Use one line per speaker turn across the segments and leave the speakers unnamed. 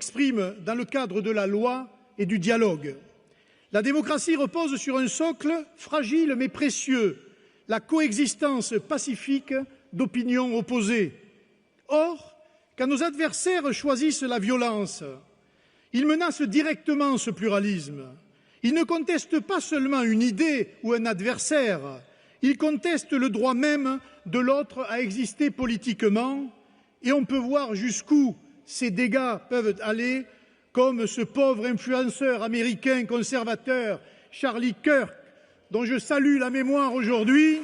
s'exprime dans le cadre de la loi et du dialogue. La démocratie repose sur un socle fragile mais précieux, la coexistence pacifique d'opinions opposées. Or, quand nos adversaires choisissent la violence, ils menacent directement ce pluralisme. Ils ne contestent pas seulement une idée ou un adversaire, ils contestent le droit même de l'autre à exister politiquement, et on peut voir jusqu'où ces dégâts peuvent aller, comme ce pauvre influenceur américain conservateur, Charlie Kirk, dont je salue la mémoire aujourd'hui.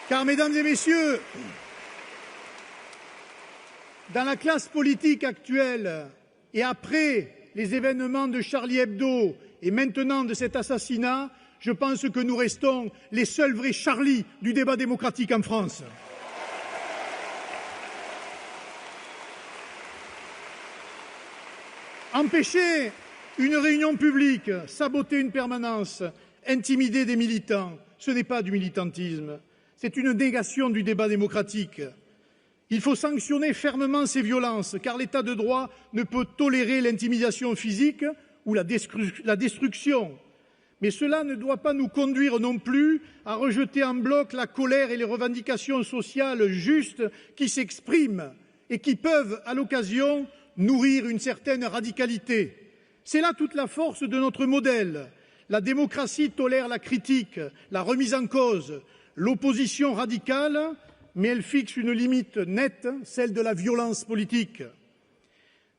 Car, mesdames et messieurs, dans la classe politique actuelle et après les événements de Charlie Hebdo et maintenant de cet assassinat, je pense que nous restons les seuls vrais Charlie du débat démocratique en France. Empêcher une réunion publique, saboter une permanence, intimider des militants, ce n'est pas du militantisme, c'est une négation du débat démocratique. Il faut sanctionner fermement ces violences, car l'État de droit ne peut tolérer l'intimidation physique ou la destruction. Mais cela ne doit pas nous conduire non plus à rejeter en bloc la colère et les revendications sociales justes qui s'expriment et qui peuvent, à l'occasion, nourrir une certaine radicalité. C'est là toute la force de notre modèle. La démocratie tolère la critique, la remise en cause, l'opposition radicale, mais elle fixe une limite nette, celle de la violence politique.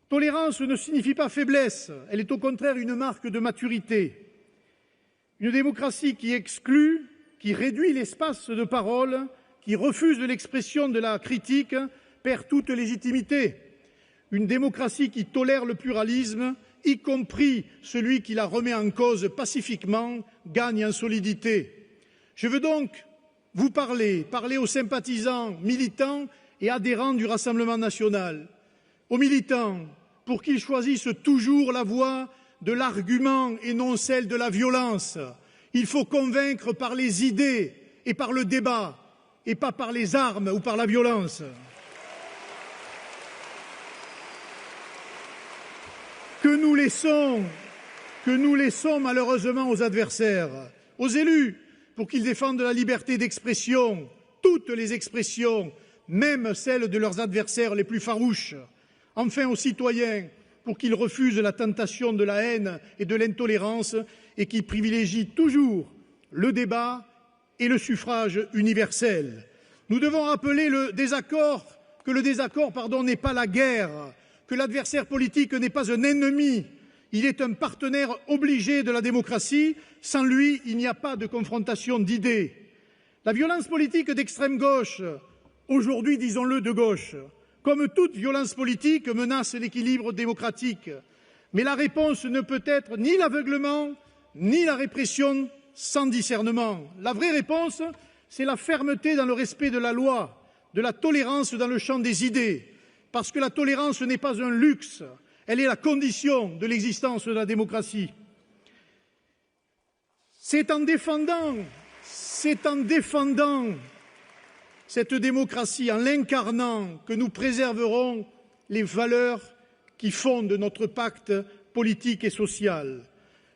Tolérance ne signifie pas faiblesse, elle est au contraire une marque de maturité. Une démocratie qui exclut, qui réduit l'espace de parole, qui refuse l'expression de la critique, perd toute légitimité. Une démocratie qui tolère le pluralisme, y compris celui qui la remet en cause pacifiquement, gagne en solidité. Je veux donc vous parler aux sympathisants, militants et adhérents du Rassemblement national, aux militants pour qu'ils choisissent toujours la voie de l'argument et non celle de la violence. Il faut convaincre par les idées et par le débat, et pas par les armes ou par la violence. Que nous laissons malheureusement aux adversaires, aux élus, pour qu'ils défendent la liberté d'expression, toutes les expressions, même celles de leurs adversaires les plus farouches. Enfin, aux citoyens, pour qu'ils refusent la tentation de la haine et de l'intolérance et qui privilégient toujours le débat et le suffrage universel. Nous devons rappeler que le désaccord n'est pas la guerre, que l'adversaire politique n'est pas un ennemi, il est un partenaire obligé de la démocratie. Sans lui, il n'y a pas de confrontation d'idées. La violence politique d'extrême gauche, aujourd'hui disons-le de gauche, comme toute violence politique, menace l'équilibre démocratique. Mais la réponse ne peut être ni l'aveuglement, ni la répression sans discernement. La vraie réponse, c'est la fermeté dans le respect de la loi, de la tolérance dans le champ des idées, parce que la tolérance n'est pas un luxe, elle est la condition de l'existence de la démocratie. C'est en défendant cette démocratie, en l'incarnant, que nous préserverons les valeurs qui fondent notre pacte politique et social.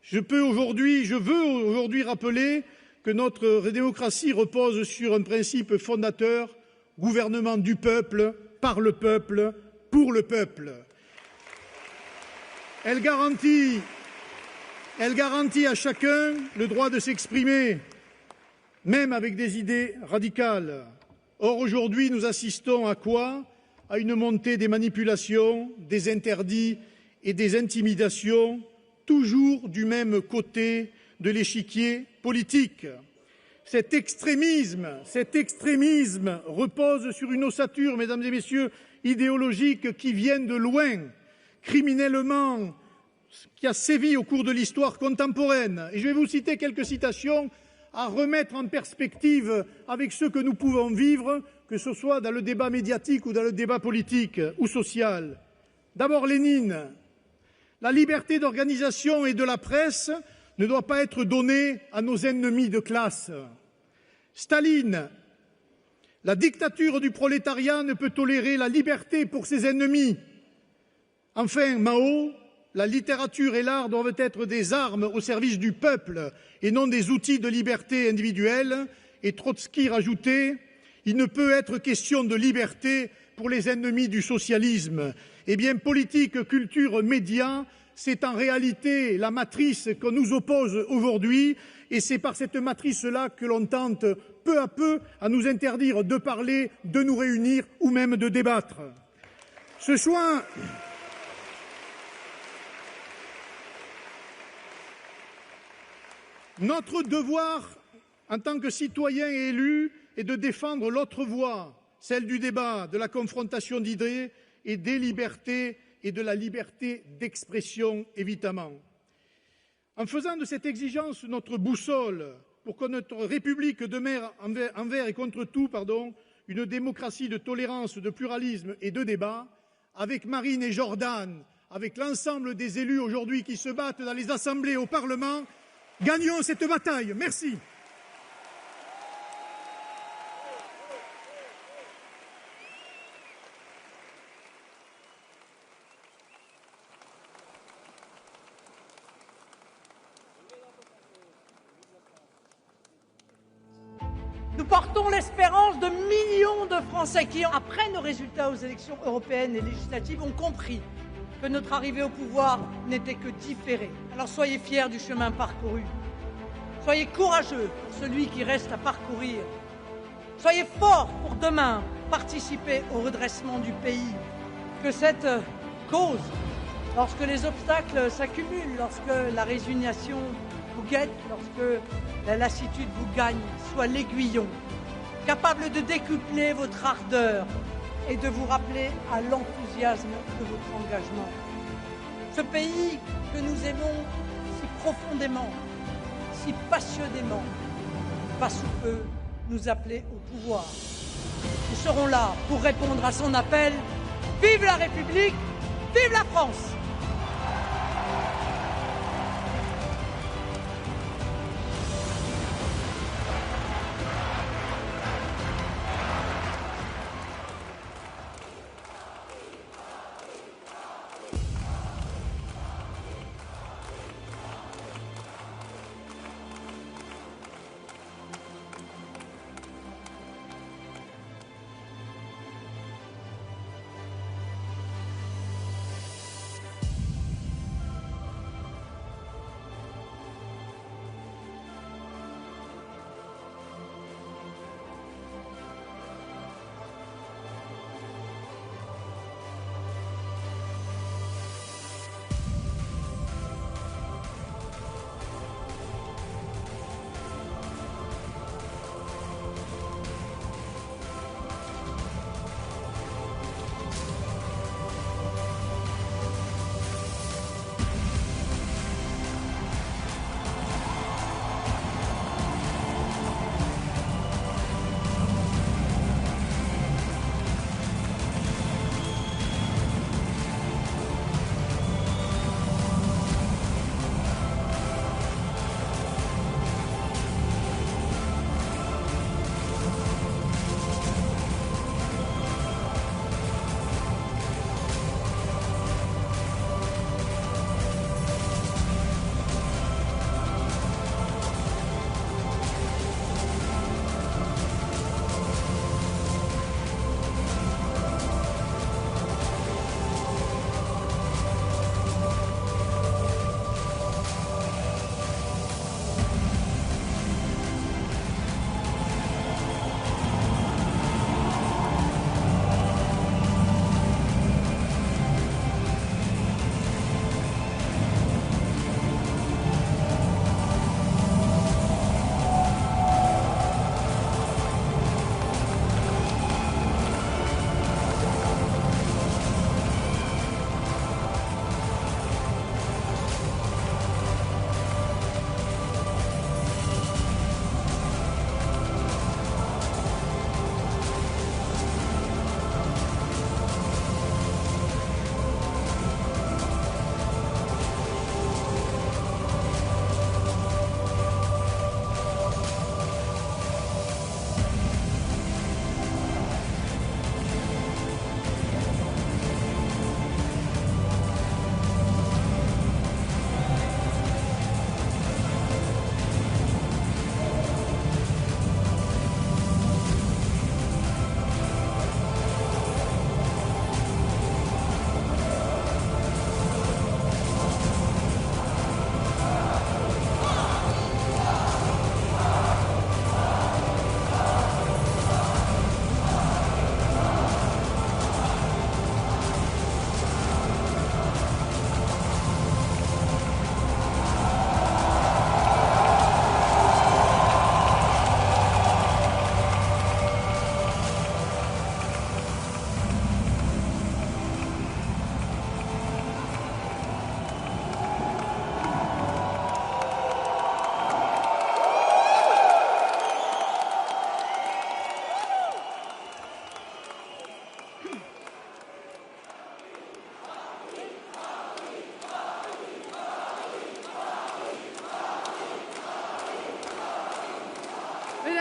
Je veux aujourd'hui rappeler que notre démocratie repose sur un principe fondateur, gouvernement du peuple, par le peuple, pour le peuple. Elle garantit à chacun le droit de s'exprimer, même avec des idées radicales. Or, aujourd'hui, nous assistons à quoi? À une montée des manipulations, des interdits et des intimidations, toujours du même côté de l'échiquier politique. Cet extrémisme repose sur une ossature, mesdames et messieurs, idéologique qui vient de loin, criminellement, qui a sévi au cours de l'histoire contemporaine. Et je vais vous citer quelques citations à remettre en perspective avec ce que nous pouvons vivre, que ce soit dans le débat médiatique ou dans le débat politique ou social. D'abord, Lénine. La liberté d'organisation et de la presse ne doit pas être donnée à nos ennemis de classe. Staline, la dictature du prolétariat ne peut tolérer la liberté pour ses ennemis. Enfin, Mao, la littérature et l'art doivent être des armes au service du peuple et non des outils de liberté individuelle. Et Trotsky rajoutait « Il ne peut être question de liberté pour les ennemis du socialisme ». Eh bien, politique, culture, médias, c'est en réalité la matrice qu'on nous oppose aujourd'hui et c'est par cette matrice-là que l'on tente peu à peu à nous interdire de parler, de nous réunir ou même de débattre. Ce choix... Notre devoir, en tant que citoyens et élus, est de défendre l'autre voie, celle du débat, de la confrontation d'idées et des libertés et de la liberté d'expression, évidemment. En faisant de cette exigence notre boussole pour que notre République demeure envers et contre tout, une démocratie de tolérance, de pluralisme et de débat, avec Marine et Jordan, avec l'ensemble des élus aujourd'hui qui se battent dans les assemblées au Parlement, gagnons cette bataille. Merci.
Nous portons l'espérance de millions de Français qui, après nos résultats aux élections européennes et législatives, ont compris que notre arrivée au pouvoir n'était que différée. Alors soyez fiers du chemin parcouru. Soyez courageux pour celui qui reste à parcourir. Soyez forts pour demain participer au redressement du pays. Que cette cause, lorsque les obstacles s'accumulent, lorsque la résignation vous guette, lorsque la lassitude vous gagne, soit l'aiguillon, capable de décupler votre ardeur et de vous rappeler à l'enthousiasme de votre engagement. Ce pays que nous aimons si profondément, si passionnément, va sous peu nous appeler au pouvoir. Nous serons là pour répondre à son appel. Vive la République, vive la France!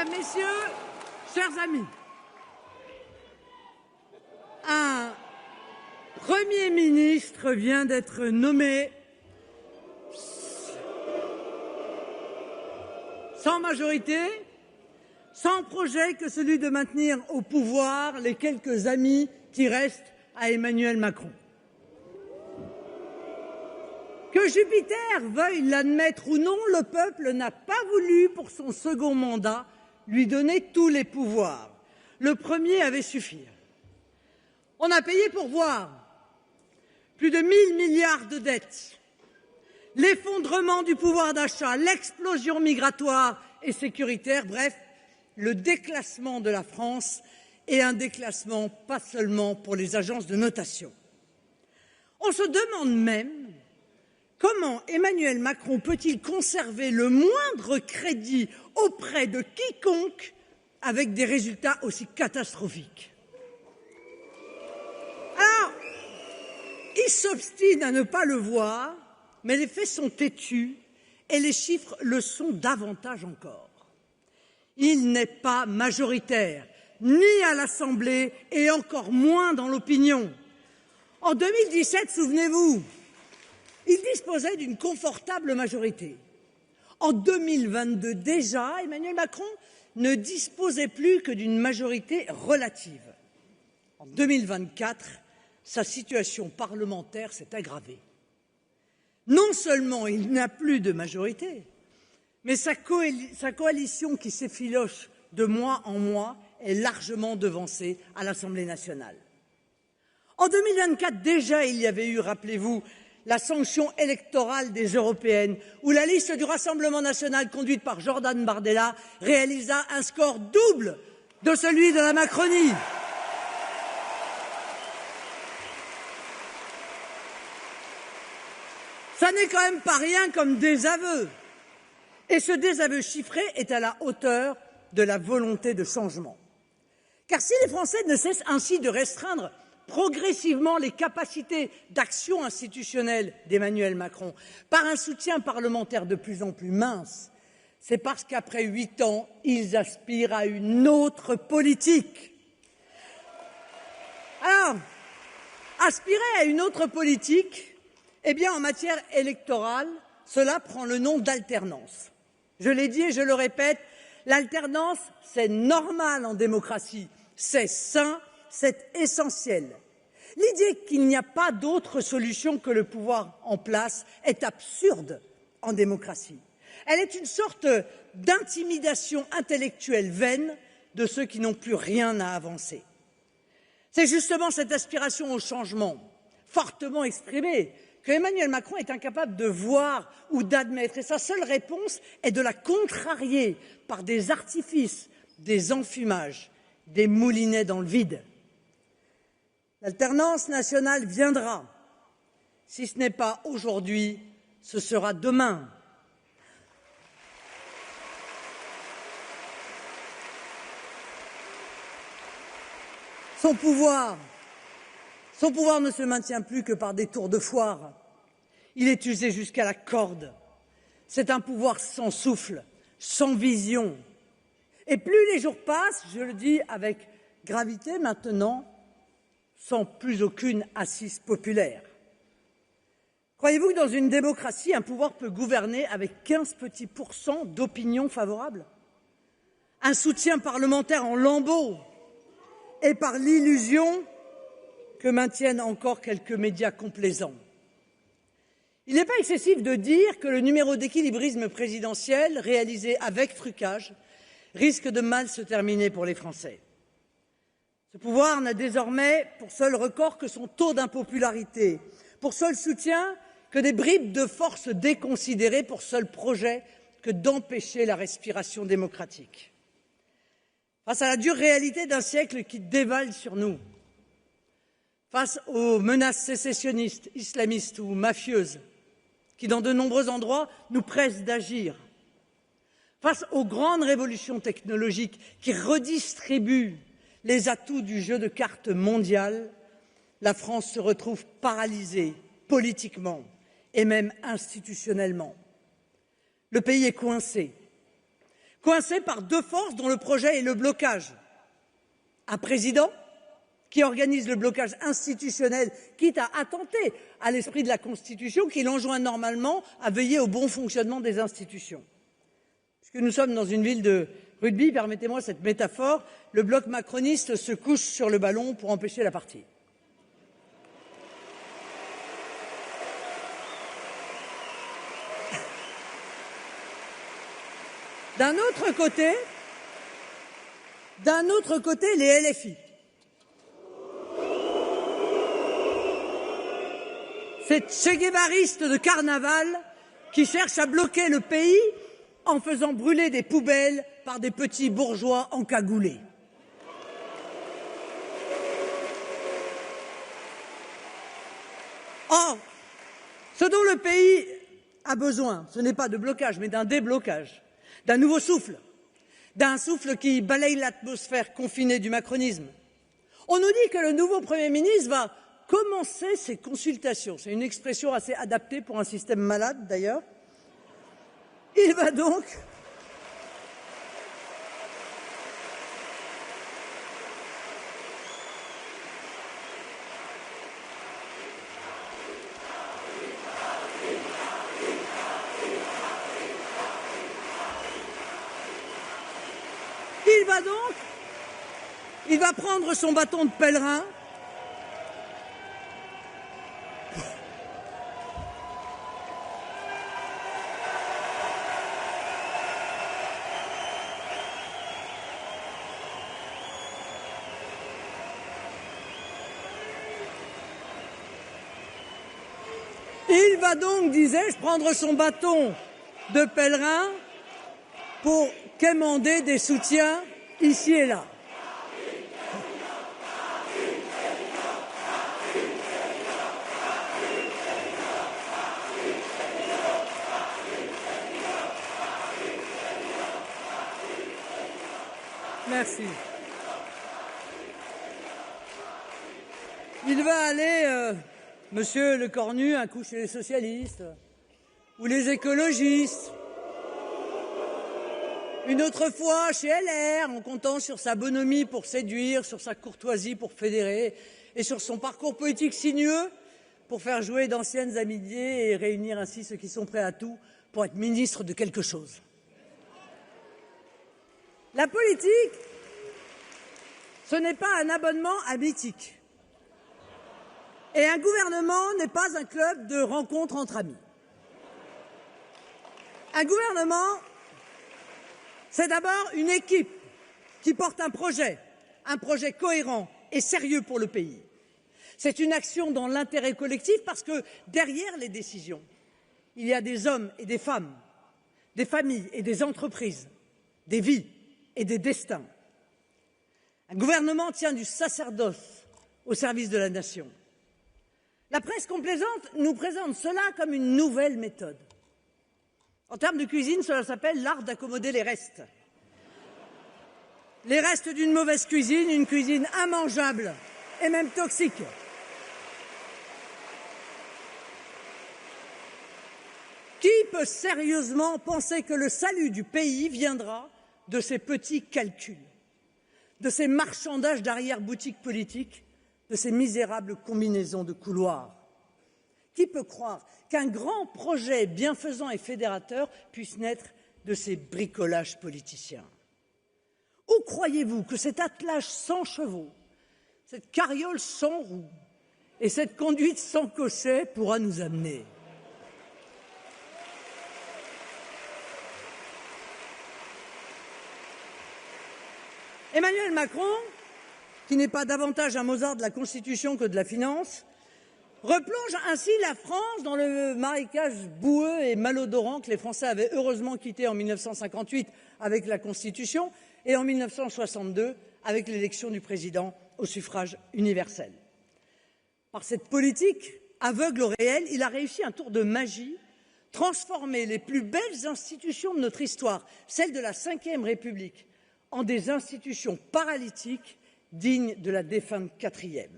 Mesdames, Messieurs, chers amis, un Premier ministre vient d'être nommé sans majorité, sans projet que celui de maintenir au pouvoir les quelques amis qui restent à Emmanuel Macron. Que Jupiter veuille l'admettre ou non, le peuple n'a pas voulu, pour son second mandat, lui donner tous les pouvoirs. Le premier avait suffi. On a payé pour voir. Plus de 1 000 milliards de dettes, l'effondrement du pouvoir d'achat, l'explosion migratoire et sécuritaire, bref, le déclassement de la France et un déclassement pas seulement pour les agences de notation. On se demande même comment Emmanuel Macron peut-il conserver le moindre crédit auprès de quiconque avec des résultats aussi catastrophiques. Alors, il s'obstine à ne pas le voir, mais les faits sont têtus et les chiffres le sont davantage encore. Il n'est pas majoritaire, ni à l'Assemblée et encore moins dans l'opinion. En 2017, souvenez-vous, il disposait d'une confortable majorité. En 2022, déjà, Emmanuel Macron ne disposait plus que d'une majorité relative. En 2024, sa situation parlementaire s'est aggravée. Non seulement il n'a plus de majorité, mais sa coalition qui s'effiloche de mois en mois est largement devancée à l'Assemblée nationale. En 2024, déjà, il y avait eu, rappelez-vous, la sanction électorale des européennes, où la liste du Rassemblement national, conduite par Jordan Bardella, réalisa un score double de celui de la Macronie. Ça n'est quand même pas rien comme désaveu. Et ce désaveu chiffré est à la hauteur de la volonté de changement. Car si les Français ne cessent ainsi de restreindre progressivement les capacités d'action institutionnelle d'Emmanuel Macron par un soutien parlementaire de plus en plus mince, c'est parce qu'après 8 ans, ils aspirent à une autre politique. Alors, aspirer à une autre politique, eh bien, en matière électorale, cela prend le nom d'alternance. Je l'ai dit et je le répète, l'alternance, c'est normal en démocratie, c'est sain, c'est essentiel. L'idée qu'il n'y a pas d'autre solution que le pouvoir en place est absurde en démocratie. Elle est une sorte d'intimidation intellectuelle vaine de ceux qui n'ont plus rien à avancer. C'est justement cette aspiration au changement, fortement exprimée, que Emmanuel Macron est incapable de voir ou d'admettre. Et sa seule réponse est de la contrarier par des artifices, des enfumages, des moulinets dans le vide. L'alternance nationale viendra. Si ce n'est pas aujourd'hui, ce sera demain. Son pouvoir ne se maintient plus que par des tours de foire. Il est usé jusqu'à la corde. C'est un pouvoir sans souffle, sans vision. Et plus les jours passent, je le dis avec gravité maintenant, sans plus aucune assise populaire. Croyez-vous que dans une démocratie, un pouvoir peut gouverner avec 15 petits % d'opinion favorable? Un soutien parlementaire en lambeaux et par l'illusion que maintiennent encore quelques médias complaisants. Il n'est pas excessif de dire que le numéro d'équilibrisme présidentiel réalisé avec trucage risque de mal se terminer pour les Français. Ce pouvoir n'a désormais pour seul record que son taux d'impopularité, pour seul soutien que des bribes de force déconsidérées, pour seul projet que d'empêcher la respiration démocratique. Face à la dure réalité d'un siècle qui dévale sur nous, face aux menaces sécessionnistes, islamistes ou mafieuses, qui dans de nombreux endroits nous pressent d'agir, face aux grandes révolutions technologiques qui redistribuent les atouts du jeu de cartes mondial, la France se retrouve paralysée politiquement et même institutionnellement. Le pays est coincé. coincé par deux forces dont le projet est le blocage. Un président qui organise le blocage institutionnel, quitte à attenter à l'esprit de la Constitution, qui l'enjoint normalement à veiller au bon fonctionnement des institutions. Puisque nous sommes dans une ville de rugby, permettez-moi cette métaphore, le bloc macroniste se couche sur le ballon pour empêcher la partie. D'un autre côté, les LFI. Ces tchéguévaristes de carnaval qui cherchent à bloquer le pays en faisant brûler des poubelles par des petits bourgeois encagoulés. Or, ce dont le pays a besoin, ce n'est pas de blocage, mais d'un déblocage, d'un nouveau souffle, d'un souffle qui balaye l'atmosphère confinée du macronisme. On nous dit que le nouveau Premier ministre va commencer ses consultations. C'est une expression assez adaptée pour un système malade, d'ailleurs. Il va donc il va prendre son bâton de pèlerin Il va donc, disais-je, prendre son bâton de pèlerin pour quémander des soutiens ici et là. Merci. Il va aller, Monsieur Le Cornu, un coup chez les socialistes ou les écologistes, une autre fois chez LR, en comptant sur sa bonhomie pour séduire, sur sa courtoisie pour fédérer et sur son parcours politique sinueux pour faire jouer d'anciennes amitiés et réunir ainsi ceux qui sont prêts à tout pour être ministre de quelque chose. La politique, ce n'est pas un abonnement à mythique. Et un gouvernement n'est pas un club de rencontres entre amis. Un gouvernement, c'est d'abord une équipe qui porte un projet cohérent et sérieux pour le pays. C'est une action dans l'intérêt collectif parce que derrière les décisions, il y a des hommes et des femmes, des familles et des entreprises, des vies et des destins. Un gouvernement tient du sacerdoce au service de la nation. La presse complaisante nous présente cela comme une nouvelle méthode. En termes de cuisine, cela s'appelle l'art d'accommoder les restes. Les restes d'une mauvaise cuisine, une cuisine immangeable et même toxique. Qui peut sérieusement penser que le salut du pays viendra de ces petits calculs, de ces marchandages d'arrière-boutique politique, de ces misérables combinaisons de couloirs? Qui peut croire qu'un grand projet bienfaisant et fédérateur puisse naître de ces bricolages politiciens? Où croyez-vous que cet attelage sans chevaux, cette carriole sans roues et cette conduite sans cocher pourra nous amener? Emmanuel Macron, qui n'est pas davantage un Mozart de la Constitution que de la finance, replonge ainsi la France dans le marécage boueux et malodorant que les Français avaient heureusement quitté en 1958 avec la Constitution et en 1962 avec l'élection du président au suffrage universel. Par cette politique aveugle au réel, il a réussi un tour de magie, transformer les plus belles institutions de notre histoire, celles de la Ve République, en des institutions paralytiques dignes de la défunte quatrième.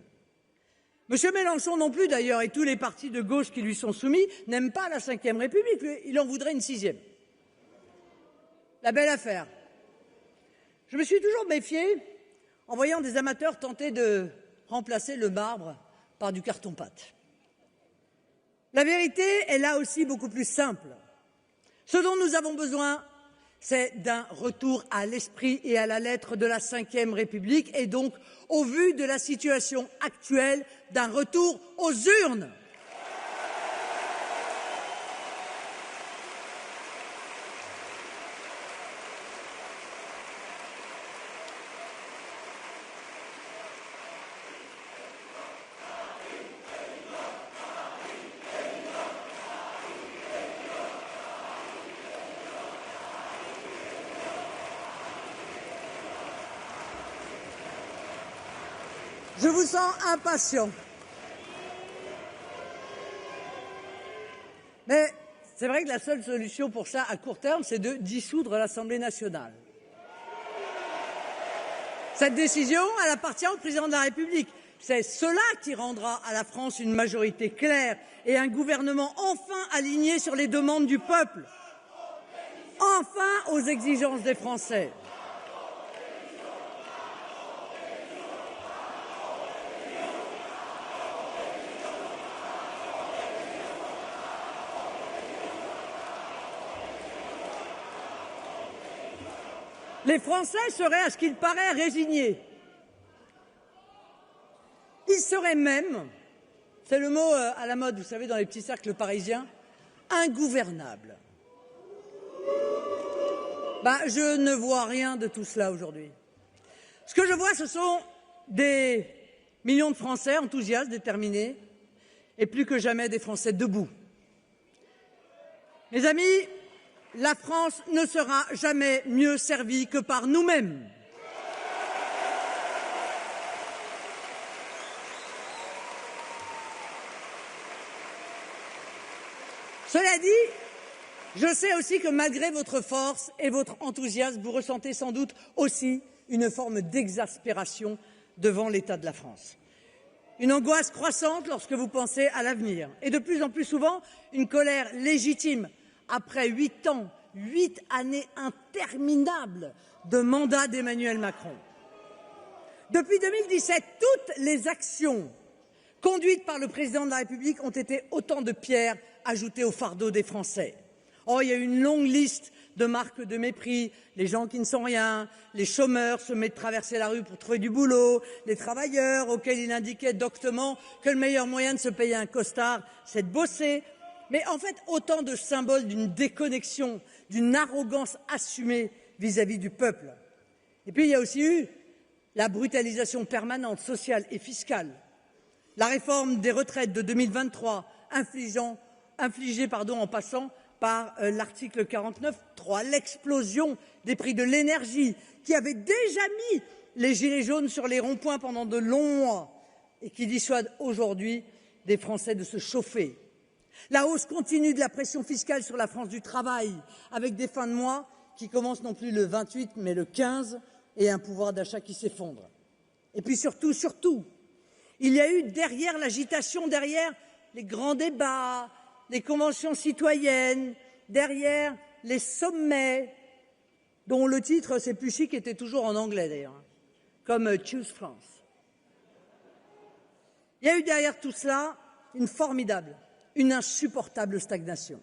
M. Mélenchon non plus, d'ailleurs, et tous les partis de gauche qui lui sont soumis, n'aiment pas la Ve République. Il en voudrait une sixième. La belle affaire. Je me suis toujours méfié en voyant des amateurs tenter de remplacer le marbre par du carton-pâte. La vérité est là aussi beaucoup plus simple. Ce dont nous avons besoin, c'est d'un retour à l'esprit et à la lettre de la Ve République et donc, au vu de la situation actuelle, d'un retour aux urnes. Je vous sens impatient. Mais c'est vrai que la seule solution pour ça, à court terme, c'est de dissoudre l'Assemblée nationale. Cette décision, elle appartient au président de la République. C'est cela qui rendra à la France une majorité claire et un gouvernement enfin aligné sur les demandes du peuple, enfin aux exigences des Français. Les Français seraient, à ce qu'il paraît, résignés. Ils seraient même, c'est le mot à la mode, vous savez, dans les petits cercles parisiens, ingouvernables. Je ne vois rien de tout cela aujourd'hui. Ce que je vois, ce sont des millions de Français enthousiastes, déterminés, et plus que jamais des Français debout. Mes amis, la France ne sera jamais mieux servie que par nous-mêmes. Cela dit, je sais aussi que malgré votre force et votre enthousiasme, vous ressentez sans doute aussi une forme d'exaspération devant l'état de la France. Une angoisse croissante lorsque vous pensez à l'avenir et de plus en plus souvent une colère légitime après 8 ans, 8 années interminables de mandat d'Emmanuel Macron. Depuis 2017, toutes les actions conduites par le président de la République ont été autant de pierres ajoutées au fardeau des Français. Il y a une longue liste de marques de mépris, les gens qui ne sont rien, les chômeurs se mettent à traverser la rue pour trouver du boulot, les travailleurs auxquels il indiquait doctement que le meilleur moyen de se payer un costard, c'est de bosser. Mais en fait, autant de symboles d'une déconnexion, d'une arrogance assumée vis-à-vis du peuple. Et puis, il y a aussi eu la brutalisation permanente, sociale et fiscale. La réforme des retraites de 2023, infligée en passant par l'article 49.3, l'explosion des prix de l'énergie, qui avait déjà mis les gilets jaunes sur les ronds-points pendant de longs mois et qui dissuade aujourd'hui des Français de se chauffer. La hausse continue de la pression fiscale sur la France du travail, avec des fins de mois qui commencent non plus le 28 mais le 15 et un pouvoir d'achat qui s'effondre. Et puis surtout, il y a eu derrière l'agitation, derrière les grands débats, les conventions citoyennes, derrière les sommets, dont le titre, c'est plus chic, était toujours en anglais d'ailleurs, comme Choose France. Il y a eu derrière tout cela une formidable, une insupportable stagnation.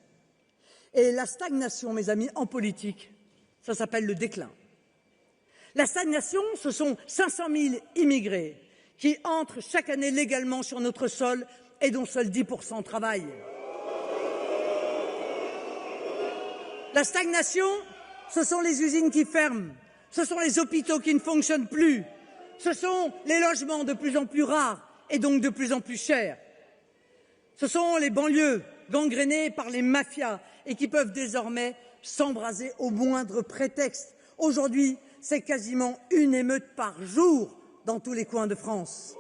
Et la stagnation, mes amis, en politique, ça s'appelle le déclin. La stagnation, ce sont 500 000 immigrés qui entrent chaque année légalement sur notre sol et dont seuls 10% travaillent. La stagnation, ce sont les usines qui ferment, ce sont les hôpitaux qui ne fonctionnent plus, ce sont les logements de plus en plus rares et donc de plus en plus chers. Ce sont les banlieues gangrénées par les mafias et qui peuvent désormais s'embraser au moindre prétexte. Aujourd'hui, c'est quasiment une émeute par jour dans tous les coins de France.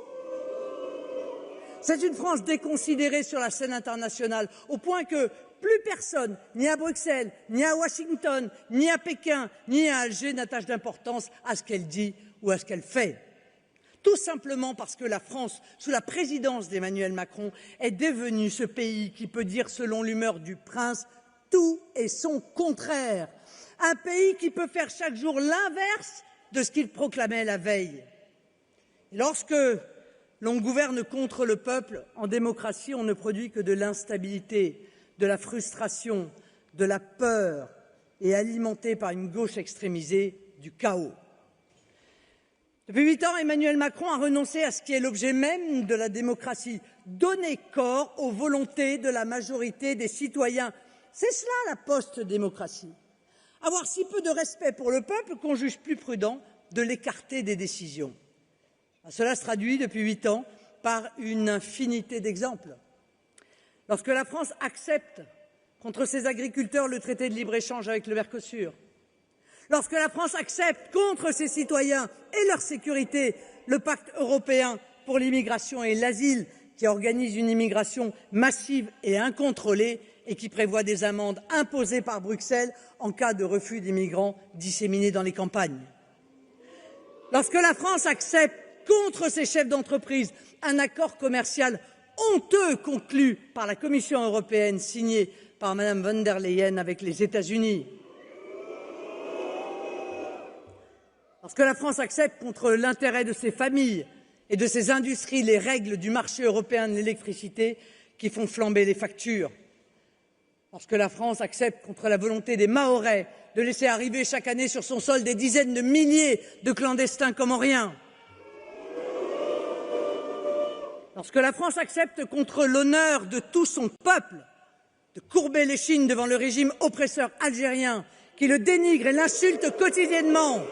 C'est une France déconsidérée sur la scène internationale, au point que plus personne, ni à Bruxelles, ni à Washington, ni à Pékin, ni à Alger, n'attache d'importance à ce qu'elle dit ou à ce qu'elle fait. Tout simplement parce que la France, sous la présidence d'Emmanuel Macron, est devenue ce pays qui peut dire, selon l'humeur du prince, tout et son contraire. un pays qui peut faire chaque jour l'inverse de ce qu'il proclamait la veille. Et lorsque l'on gouverne contre le peuple, en démocratie, on ne produit que de l'instabilité, de la frustration, de la peur et alimenté par une gauche extrémisée, du chaos. Depuis 8 ans, Emmanuel Macron a renoncé à ce qui est l'objet même de la démocratie, donner corps aux volontés de la majorité des citoyens. C'est cela la post-démocratie. Avoir si peu de respect pour le peuple qu'on juge plus prudent de l'écarter des décisions. Cela se traduit depuis 8 ans par une infinité d'exemples. Lorsque la France accepte contre ses agriculteurs le traité de libre-échange avec le Mercosur, lorsque la France accepte contre ses citoyens et leur sécurité le pacte européen pour l'immigration et l'asile qui organise une immigration massive et incontrôlée et qui prévoit des amendes imposées par Bruxelles en cas de refus d'immigrants disséminés dans les campagnes. Lorsque la France accepte contre ses chefs d'entreprise un accord commercial honteux conclu par la Commission européenne signé par Mme von der Leyen avec les États-Unis. Lorsque la France accepte contre l'intérêt de ses familles et de ses industries les règles du marché européen de l'électricité qui font flamber les factures. Lorsque la France accepte contre la volonté des Mahorais de laisser arriver chaque année sur son sol des dizaines de milliers de clandestins comme en rien. Lorsque la France accepte contre l'honneur de tout son peuple de courber l'échine devant le régime oppresseur algérien qui le dénigre et l'insulte quotidiennement.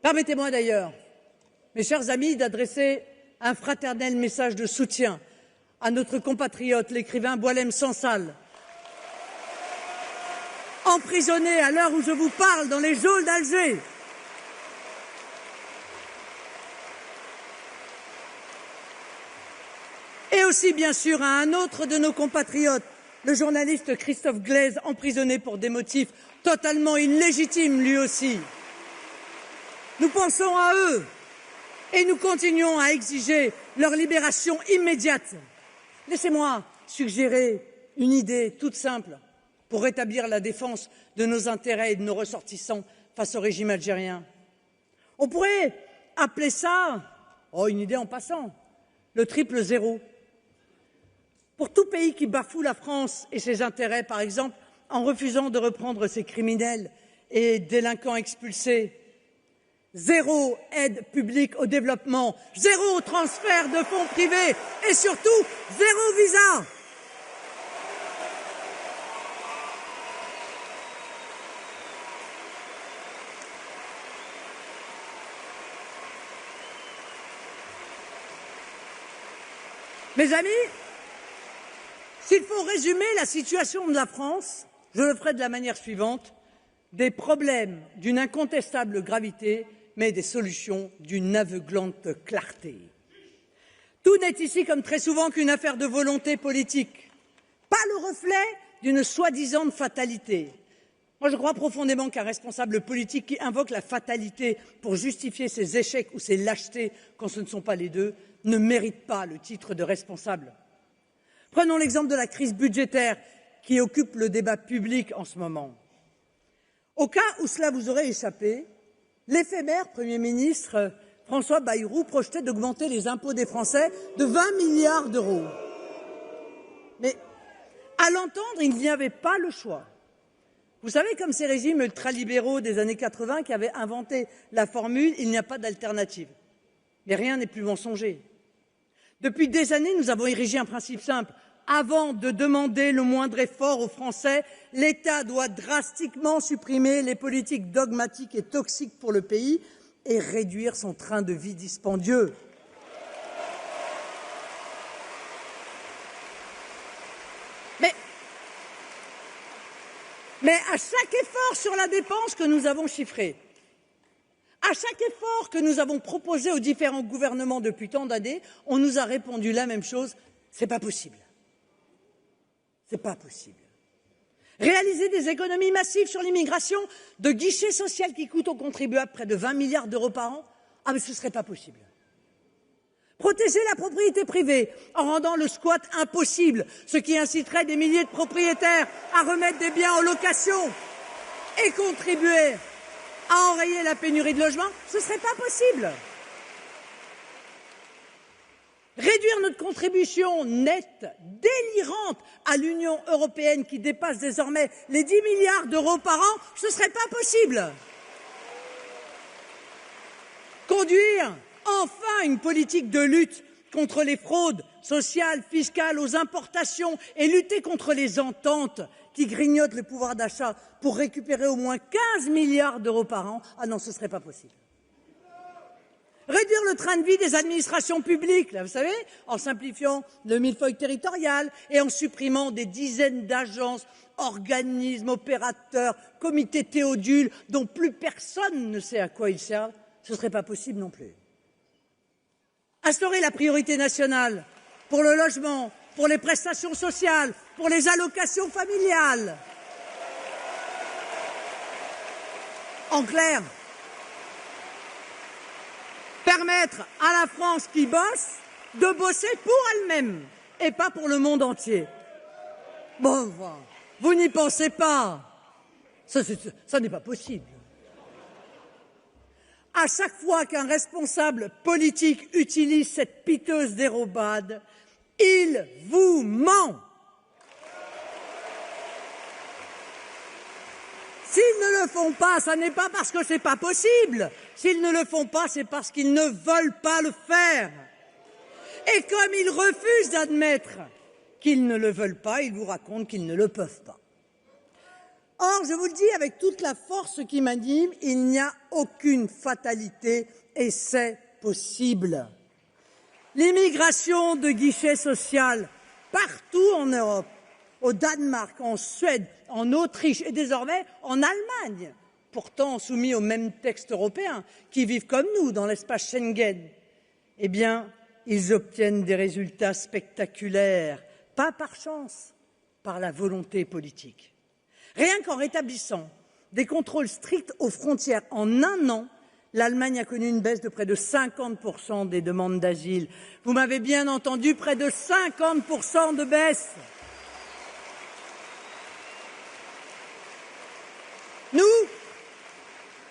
Permettez-moi d'ailleurs, mes chers amis, d'adresser un fraternel message de soutien à notre compatriote, l'écrivain Boualem Sansal, emprisonné à l'heure où je vous parle dans les geôles d'Alger. Et aussi, bien sûr, à un autre de nos compatriotes, le journaliste Christophe Glaise, emprisonné pour des motifs totalement illégitimes lui aussi. Nous pensons à eux et nous continuons à exiger leur libération immédiate. Laissez-moi suggérer une idée toute simple pour rétablir la défense de nos intérêts et de nos ressortissants face au régime algérien. On pourrait appeler ça, une idée en passant, le triple zéro. Pour tout pays qui bafoue la France et ses intérêts, par exemple, en refusant de reprendre ses criminels et délinquants expulsés, 0 aide publique au développement, 0 transfert de fonds privés et surtout 0 visa. Mes amis, s'il faut résumer la situation de la France, je le ferai de la manière suivante, des problèmes d'une incontestable gravité, mais des solutions d'une aveuglante clarté. Tout n'est ici, comme très souvent, qu'une affaire de volonté politique, pas le reflet d'une soi-disant fatalité. Moi, je crois profondément qu'un responsable politique qui invoque la fatalité pour justifier ses échecs ou ses lâchetés, quand ce ne sont pas les deux, ne mérite pas le titre de responsable. Prenons l'exemple de la crise budgétaire qui occupe le débat public en ce moment. Au cas où cela vous aurait échappé, l'éphémère Premier ministre François Bayrou projetait d'augmenter les impôts des Français de 20 milliards d'euros. Mais à l'entendre, il n'y avait pas le choix. Vous savez, comme ces régimes ultralibéraux des années 80 qui avaient inventé la formule « il n'y a pas d'alternative ». Mais rien n'est plus mensonger. Depuis des années, nous avons érigé un principe simple. Avant de demander le moindre effort aux Français, l'État doit drastiquement supprimer les politiques dogmatiques et toxiques pour le pays et réduire son train de vie dispendieux. Mais à chaque effort sur la dépense que nous avons chiffré, à chaque effort que nous avons proposé aux différents gouvernements depuis tant d'années, on nous a répondu la même chose, c'est pas possible. C'est pas possible. Réaliser des économies massives sur l'immigration, de guichets sociaux qui coûtent aux contribuables près de 20 milliards d'euros par an, mais ce serait pas possible. Protéger la propriété privée en rendant le squat impossible, ce qui inciterait des milliers de propriétaires à remettre des biens en location et contribuer à enrayer la pénurie de logements, ce ne serait pas possible. Réduire notre contribution nette, délirante à l'Union européenne qui dépasse désormais les 10 milliards d'euros par an, ce ne serait pas possible. Conduire enfin une politique de lutte contre les fraudes sociales, fiscales, aux importations et lutter contre les ententes qui grignotent le pouvoir d'achat pour récupérer au moins 15 milliards d'euros par an, ah non, ce ne serait pas possible. Réduire le train de vie des administrations publiques, là, vous savez, en simplifiant le millefeuille territorial et en supprimant des dizaines d'agences, organismes, opérateurs, comités théodules dont plus personne ne sait à quoi ils servent, ce ne serait pas possible non plus. Instaurer la priorité nationale pour le logement, pour les prestations sociales, pour les allocations familiales. En clair, permettre à la France qui bosse de bosser pour elle-même et pas pour le monde entier. Bon, vous n'y pensez pas. Ça n'est pas possible. À chaque fois qu'un responsable politique utilise cette piteuse dérobade, il vous ment. S'ils ne le font pas, ce n'est pas parce que ce n'est pas possible. S'ils ne le font pas, c'est parce qu'ils ne veulent pas le faire. Et comme ils refusent d'admettre qu'ils ne le veulent pas, ils vous racontent qu'ils ne le peuvent pas. Or, je vous le dis avec toute la force qui m'anime, il n'y a aucune fatalité et c'est possible. L'immigration de guichet social partout en Europe, au Danemark, en Suède, en Autriche et désormais en Allemagne, pourtant soumis aux mêmes textes européens, qui vivent comme nous dans l'espace Schengen, eh bien, ils obtiennent des résultats spectaculaires, pas par chance, par la volonté politique. Rien qu'en rétablissant des contrôles stricts aux frontières en un an, l'Allemagne a connu une baisse de près de 50% des demandes d'asile. Vous m'avez bien entendu, près de 50% de baisse.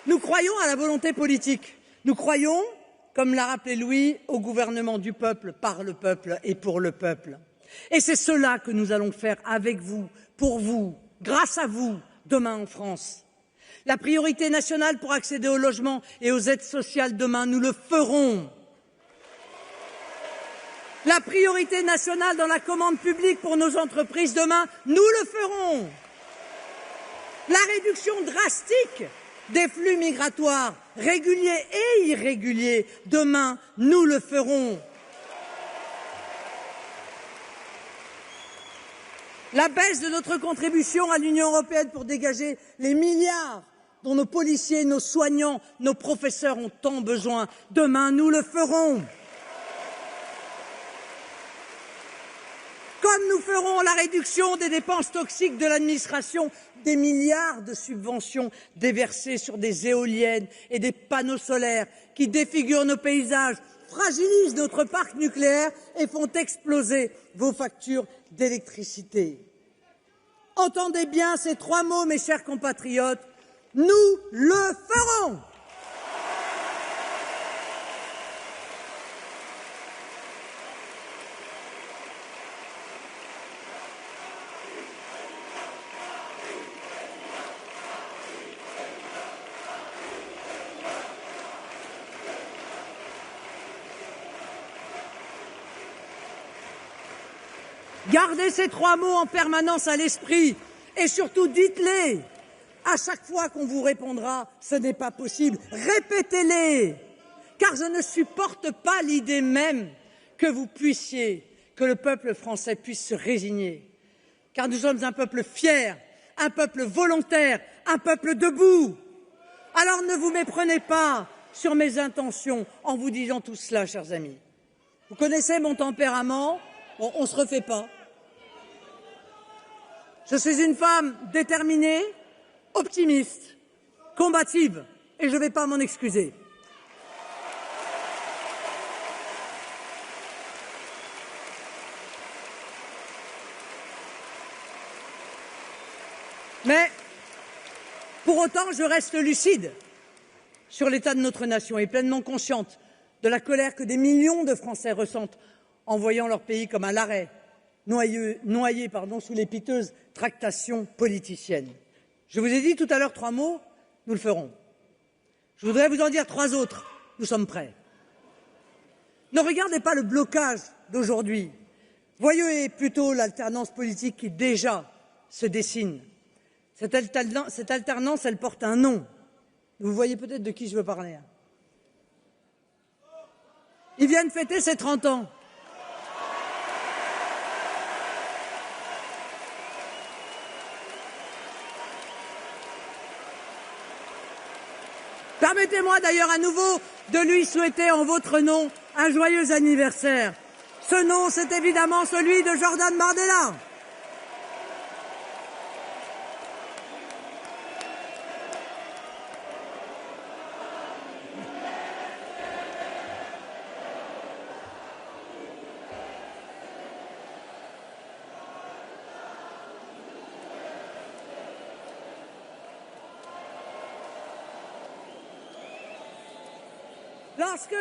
Nous croyons à la volonté politique. Nous croyons, comme l'a rappelé Louis, au gouvernement du peuple, par le peuple et pour le peuple. Et c'est cela que nous allons faire avec vous, pour vous, grâce à vous, demain en France. La priorité nationale pour accéder au logement et aux aides sociales demain, nous le ferons. La priorité nationale dans la commande publique pour nos entreprises demain, nous le ferons. La réduction drastique des flux migratoires, réguliers et irréguliers, demain, nous le ferons. La baisse de notre contribution à l'Union européenne pour dégager les milliards dont nos policiers, nos soignants, nos professeurs ont tant besoin, demain, nous le ferons. Comme nous ferons la réduction des dépenses toxiques de l'administration, des milliards de subventions déversées sur des éoliennes et des panneaux solaires qui défigurent nos paysages, fragilisent notre parc nucléaire et font exploser vos factures d'électricité. Entendez bien ces trois mots, mes chers compatriotes, nous le ferons. Gardez ces trois mots en permanence à l'esprit et surtout dites-les. À chaque fois qu'on vous répondra « ce n'est pas possible », répétez-les. Car je ne supporte pas l'idée même que le peuple français puisse se résigner. Car nous sommes un peuple fier, un peuple volontaire, un peuple debout. Alors ne vous méprenez pas sur mes intentions en vous disant tout cela, chers amis. Vous connaissez mon tempérament, bon, on ne se refait pas. Je suis une femme déterminée, optimiste, combative, et je ne vais pas m'en excuser. Mais pour autant, je reste lucide sur l'état de notre nation et pleinement consciente de la colère que des millions de Français ressentent en voyant leur pays comme à l'arrêt, noyé sous les piteuses tractations politiciennes. Je vous ai dit tout à l'heure 3 mots, nous le ferons. Je voudrais vous en dire 3 autres, nous sommes prêts. Ne regardez pas le blocage d'aujourd'hui, voyez plutôt l'alternance politique qui déjà se dessine. Cette alternance, elle porte un nom. Vous voyez peut-être de qui je veux parler. Il vient de fêter ses 30 ans. Permettez-moi d'ailleurs à nouveau de lui souhaiter en votre nom un joyeux anniversaire. Ce nom, c'est évidemment celui de Jordan Bardella. Lorsque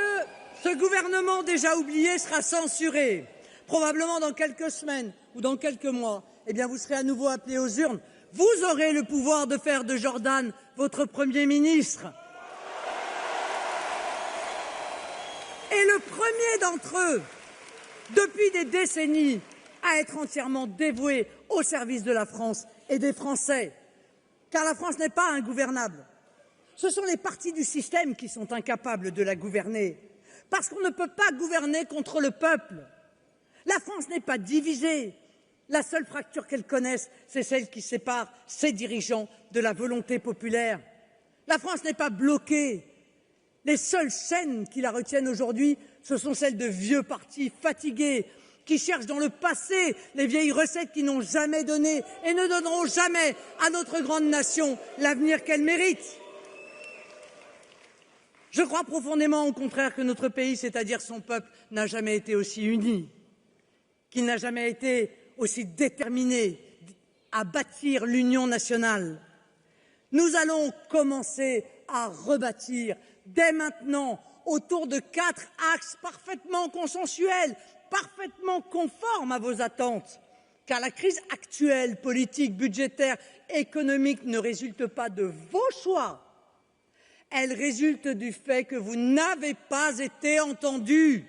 ce gouvernement déjà oublié sera censuré, probablement dans quelques semaines ou dans quelques mois, eh bien vous serez à nouveau appelés aux urnes. Vous aurez le pouvoir de faire de Jordan votre Premier ministre. Et le premier d'entre eux, depuis des décennies, à être entièrement dévoué au service de la France et des Français. Car la France n'est pas ingouvernable. Ce sont les partis du système qui sont incapables de la gouverner, parce qu'on ne peut pas gouverner contre le peuple. La France n'est pas divisée. La seule fracture qu'elle connaisse, c'est celle qui sépare ses dirigeants de la volonté populaire. La France n'est pas bloquée. Les seules chaînes qui la retiennent aujourd'hui, ce sont celles de vieux partis fatigués, qui cherchent dans le passé les vieilles recettes qui n'ont jamais donné et ne donneront jamais à notre grande nation l'avenir qu'elle mérite. Je crois profondément au contraire que notre pays, c'est-à-dire son peuple, n'a jamais été aussi uni, qu'il n'a jamais été aussi déterminé à bâtir l'union nationale. Nous allons commencer à rebâtir dès maintenant autour de 4 axes parfaitement consensuels, parfaitement conformes à vos attentes, car la crise actuelle, politique, budgétaire, économique ne résulte pas de vos choix. Elle résulte du fait que vous n'avez pas été entendus.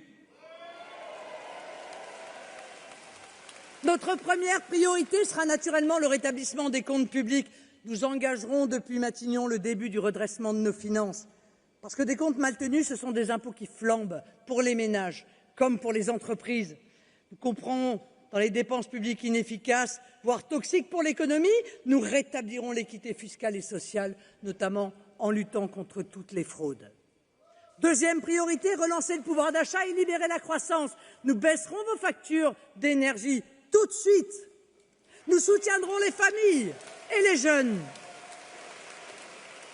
Notre première priorité sera naturellement le rétablissement des comptes publics. Nous engagerons depuis Matignon le début du redressement de nos finances. Parce que des comptes mal tenus, ce sont des impôts qui flambent pour les ménages comme pour les entreprises. Nous comprendrons dans les dépenses publiques inefficaces, voire toxiques pour l'économie, nous rétablirons l'équité fiscale et sociale, notamment en luttant contre toutes les fraudes. Deuxième priorité, relancer le pouvoir d'achat et libérer la croissance. Nous baisserons vos factures d'énergie tout de suite. Nous soutiendrons les familles et les jeunes.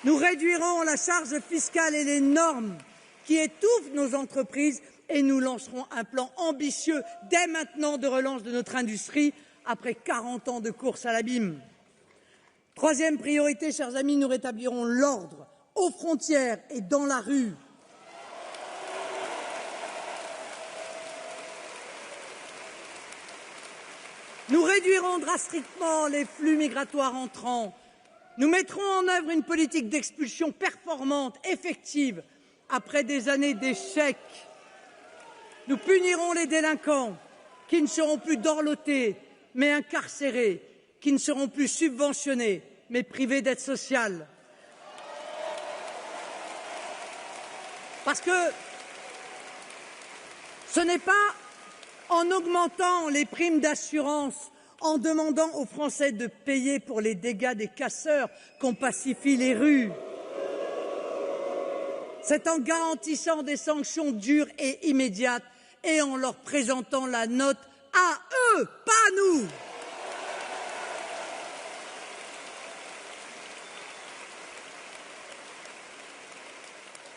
Nous réduirons la charge fiscale et les normes qui étouffent nos entreprises et nous lancerons un plan ambitieux dès maintenant de relance de notre industrie après 40 ans de course à l'abîme. Troisième priorité, chers amis, nous rétablirons l'ordre aux frontières et dans la rue. Nous réduirons drastiquement les flux migratoires entrants. Nous mettrons en œuvre une politique d'expulsion performante, effective, après des années d'échecs. Nous punirons les délinquants qui ne seront plus dorlotés, mais incarcérés, qui ne seront plus subventionnés, mais privés d'aide sociale. Parce que ce n'est pas en augmentant les primes d'assurance, en demandant aux Français de payer pour les dégâts des casseurs qu'on pacifie les rues. C'est en garantissant des sanctions dures et immédiates et en leur présentant la note à eux, pas à nous.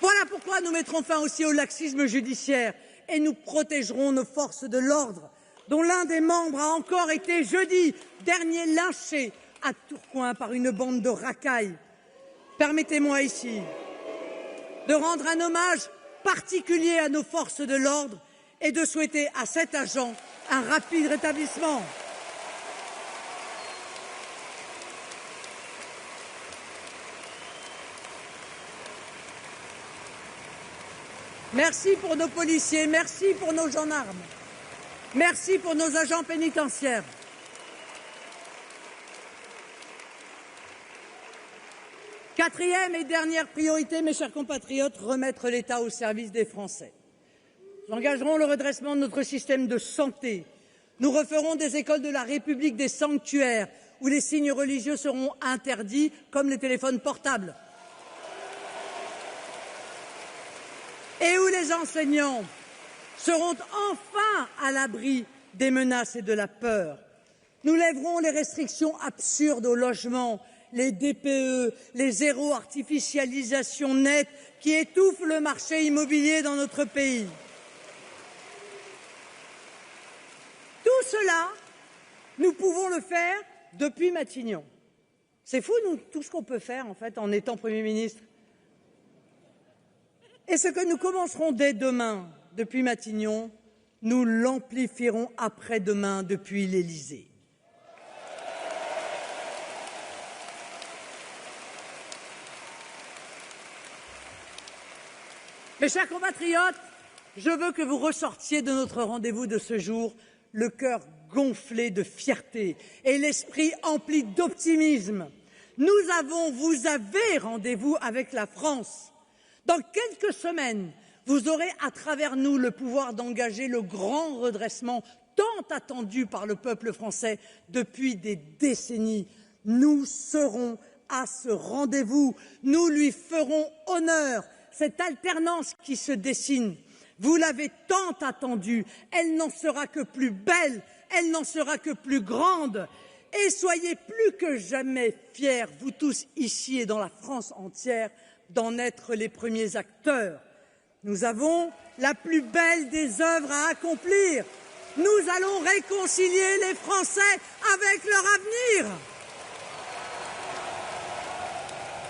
Voilà pourquoi nous mettrons fin aussi au laxisme judiciaire et nous protégerons nos forces de l'ordre, dont l'un des membres a encore été jeudi dernier lynché à Tourcoing par une bande de racailles. Permettez-moi ici de rendre un hommage particulier à nos forces de l'ordre et de souhaiter à cet agent un rapide rétablissement. Merci pour nos policiers, merci pour nos gendarmes, merci pour nos agents pénitentiaires. Quatrième et dernière priorité, mes chers compatriotes, remettre l'État au service des Français. Nous engagerons le redressement de notre système de santé. Nous referons des écoles de la République des sanctuaires où les signes religieux seront interdits, comme les téléphones portables. Et où les enseignants seront enfin à l'abri des menaces et de la peur. Nous lèverons les restrictions absurdes au logement, les DPE, les zéro artificialisation nette qui étouffent le marché immobilier dans notre pays. Tout cela, nous pouvons le faire depuis Matignon. C'est fou, nous, tout ce qu'on peut faire, en fait, en étant Premier ministre. Et ce que nous commencerons dès demain depuis Matignon, nous l'amplifierons après-demain depuis l'Élysée. Mes chers compatriotes, je veux que vous ressortiez de notre rendez-vous de ce jour le cœur gonflé de fierté et l'esprit empli d'optimisme. Vous avez rendez-vous avec la France. Dans quelques semaines, vous aurez à travers nous le pouvoir d'engager le grand redressement tant attendu par le peuple français depuis des décennies. Nous serons à ce rendez-vous, nous lui ferons honneur. Cette alternance qui se dessine, vous l'avez tant attendue, elle n'en sera que plus belle, elle n'en sera que plus grande. Et soyez plus que jamais fiers, vous tous ici et dans la France entière, d'en être les premiers acteurs. Nous avons la plus belle des œuvres à accomplir. Nous allons réconcilier les Français avec leur avenir.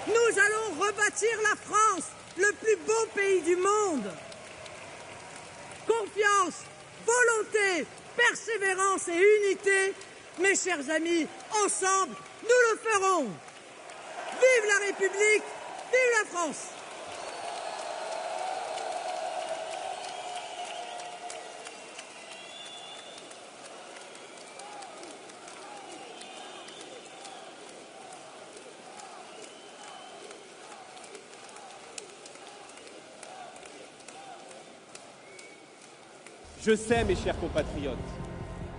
Nous allons rebâtir la France, le plus beau pays du monde. Confiance, volonté, persévérance et unité, mes chers amis, ensemble, nous le ferons. Vive la République, vive la France.
Je sais, mes chers compatriotes,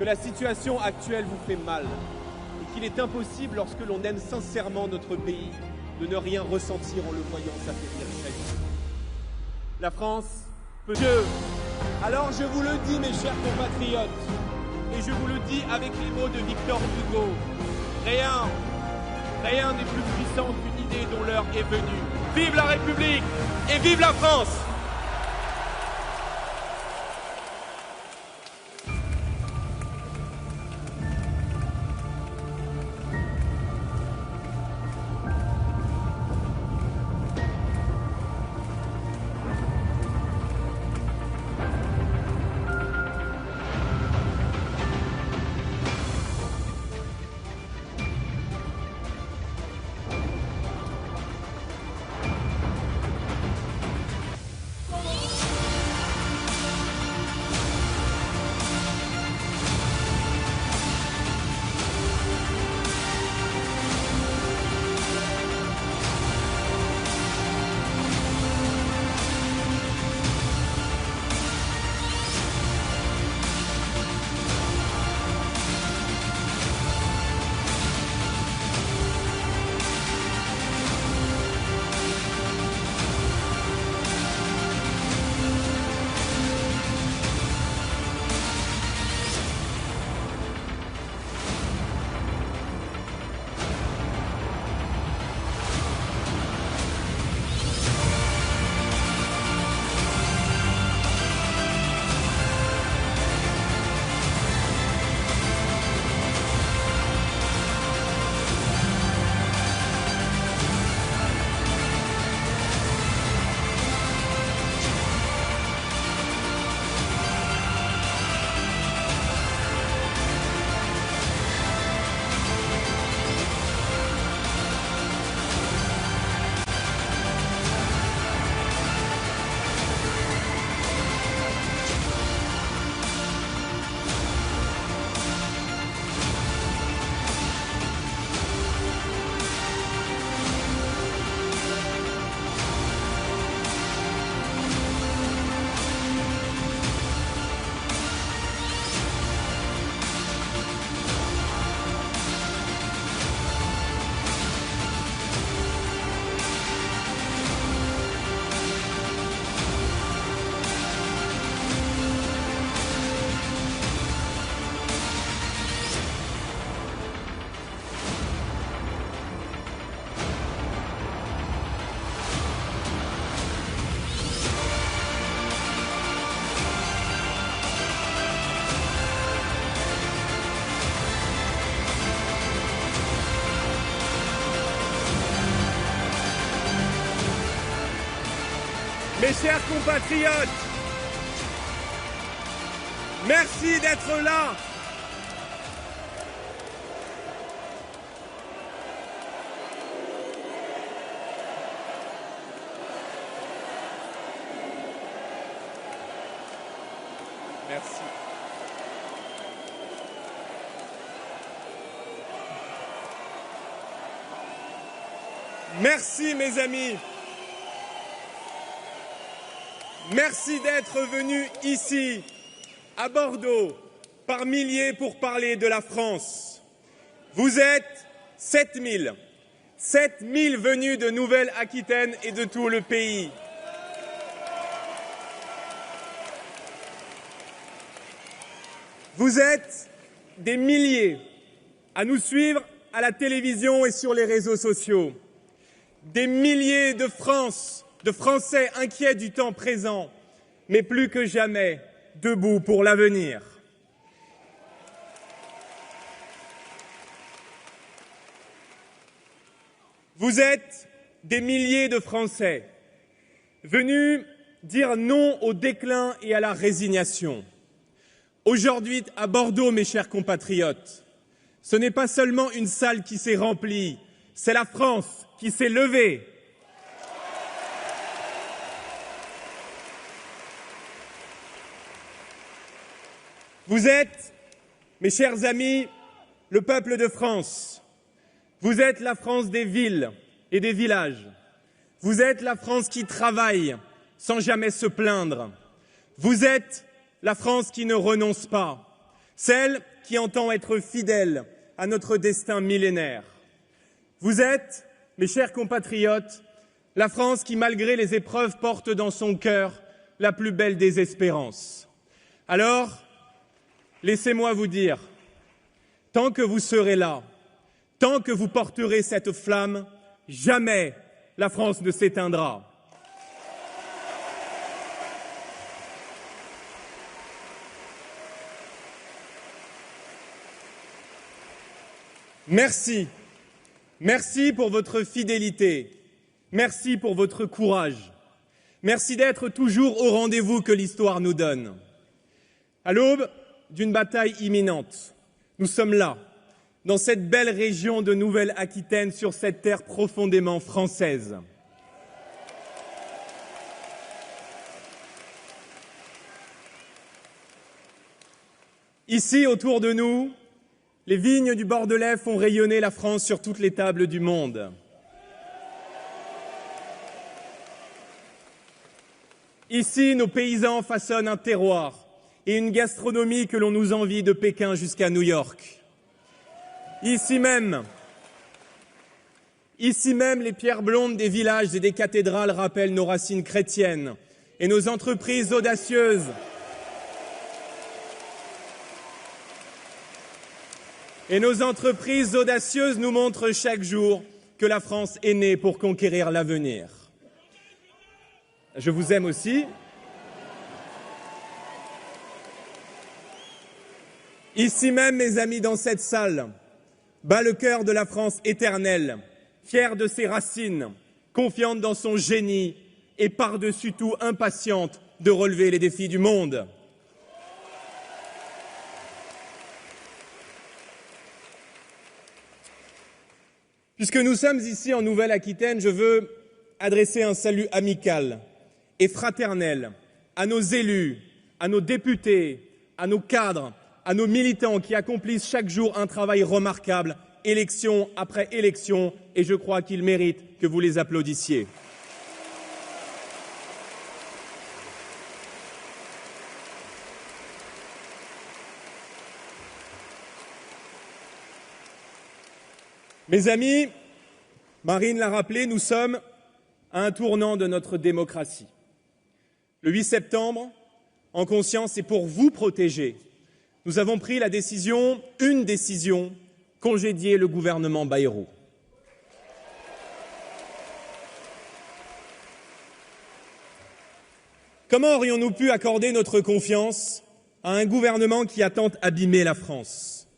que la situation actuelle vous fait mal et qu'il est impossible, lorsque l'on aime sincèrement notre pays, de ne rien ressentir en le voyant s'affaiblir chaque jour. La France peut Dieu. Alors je vous le dis, mes chers compatriotes, et je vous le dis avec les mots de Victor Hugo, rien n'est plus puissant qu'une idée dont l'heure est venue. Vive la République et vive la France! Mes chers compatriotes, merci d'être là. Merci. Merci mes amis. Merci d'être venus ici, à Bordeaux, par milliers pour parler de la France. Vous êtes 7000. 7000 venus de Nouvelle-Aquitaine et de tout le pays. Vous êtes des milliers à nous suivre à la télévision et sur les réseaux sociaux. Des milliers de Français inquiets du temps présent, mais plus que jamais debout pour l'avenir. Vous êtes des milliers de Français venus dire non au déclin et à la résignation. Aujourd'hui, à Bordeaux, mes chers compatriotes, ce n'est pas seulement une salle qui s'est remplie, c'est la France qui s'est levée. Vous êtes, mes chers amis, le peuple de France. Vous êtes la France des villes et des villages. Vous êtes la France qui travaille sans jamais se plaindre. Vous êtes la France qui ne renonce pas, celle qui entend être fidèle à notre destin millénaire. Vous êtes, mes chers compatriotes, la France qui, malgré les épreuves, porte dans son cœur la plus belle des espérances. Alors, laissez-moi vous dire, tant que vous serez là, tant que vous porterez cette flamme, jamais la France ne s'éteindra. Merci. Merci pour votre fidélité. Merci pour votre courage. Merci d'être toujours au rendez-vous que l'histoire nous donne. À l'aube d'une bataille imminente, nous sommes là, dans cette belle région de Nouvelle-Aquitaine, sur cette terre profondément française. Ici, autour de nous, les vignes du Bordelais font rayonner la France sur toutes les tables du monde. Ici, nos paysans façonnent un terroir et une gastronomie que l'on nous envie de Pékin jusqu'à New York. Ici même, les pierres blondes des villages et des cathédrales rappellent nos racines chrétiennes et nos entreprises audacieuses nous montrent chaque jour que la France est née pour conquérir l'avenir. Je vous aime aussi. Ici même, mes amis, dans cette salle, bat le cœur de la France éternelle, fière de ses racines, confiante dans son génie et par-dessus tout impatiente de relever les défis du monde. Puisque nous sommes ici en Nouvelle-Aquitaine, je veux adresser un salut amical et fraternel à nos élus, à nos députés, à nos cadres, à nos militants qui accomplissent chaque jour un travail remarquable, élection après élection, et je crois qu'ils méritent que vous les applaudissiez. Mes amis, Marine l'a rappelé, nous sommes à un tournant de notre démocratie. Le 8 septembre, en conscience et pour vous protéger, nous avons pris une décision, congédier le gouvernement Bayrou. Comment aurions-nous pu accorder notre confiance à un gouvernement qui a tant abîmé la France ?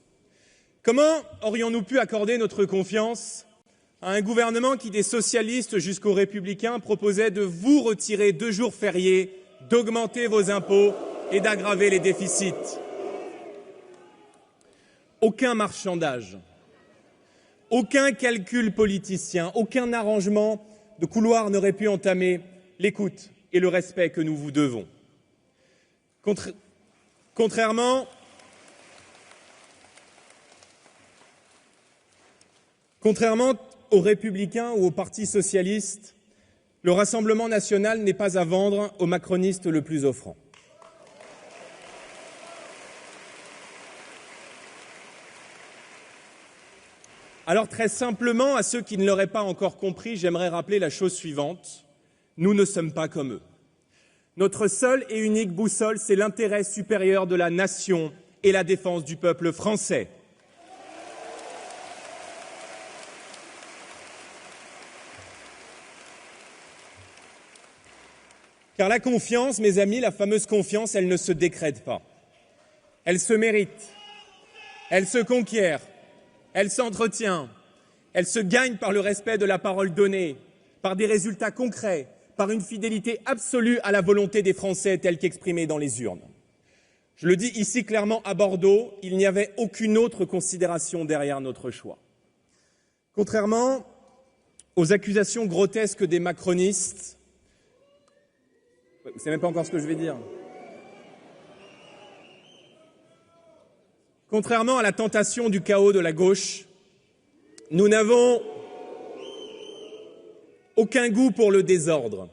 Comment aurions-nous pu accorder notre confiance à un gouvernement qui, des socialistes jusqu'aux républicains, proposait de vous retirer 2 jours fériés, d'augmenter vos impôts et d'aggraver les déficits. Aucun marchandage, aucun calcul politicien, aucun arrangement de couloir n'aurait pu entamer l'écoute et le respect que nous vous devons. Contrairement aux Républicains ou au Parti socialiste, le Rassemblement national n'est pas à vendre au macroniste le plus offrant. Alors très simplement, à ceux qui ne l'auraient pas encore compris, j'aimerais rappeler la chose suivante. Nous ne sommes pas comme eux. Notre seule et unique boussole, c'est l'intérêt supérieur de la nation et la défense du peuple français. Car la confiance, mes amis, la fameuse confiance, elle ne se décrète pas. Elle se mérite, elle se conquiert, elle s'entretient, elle se gagne par le respect de la parole donnée, par des résultats concrets, par une fidélité absolue à la volonté des Français telle qu'exprimée dans les urnes. Je le dis ici clairement à Bordeaux, il n'y avait aucune autre considération derrière notre choix. Contrairement aux accusations grotesques des macronistes, vous ne savez même pas encore ce que je vais dire. Contrairement à la tentation du chaos de la gauche, nous n'avons aucun goût pour le désordre,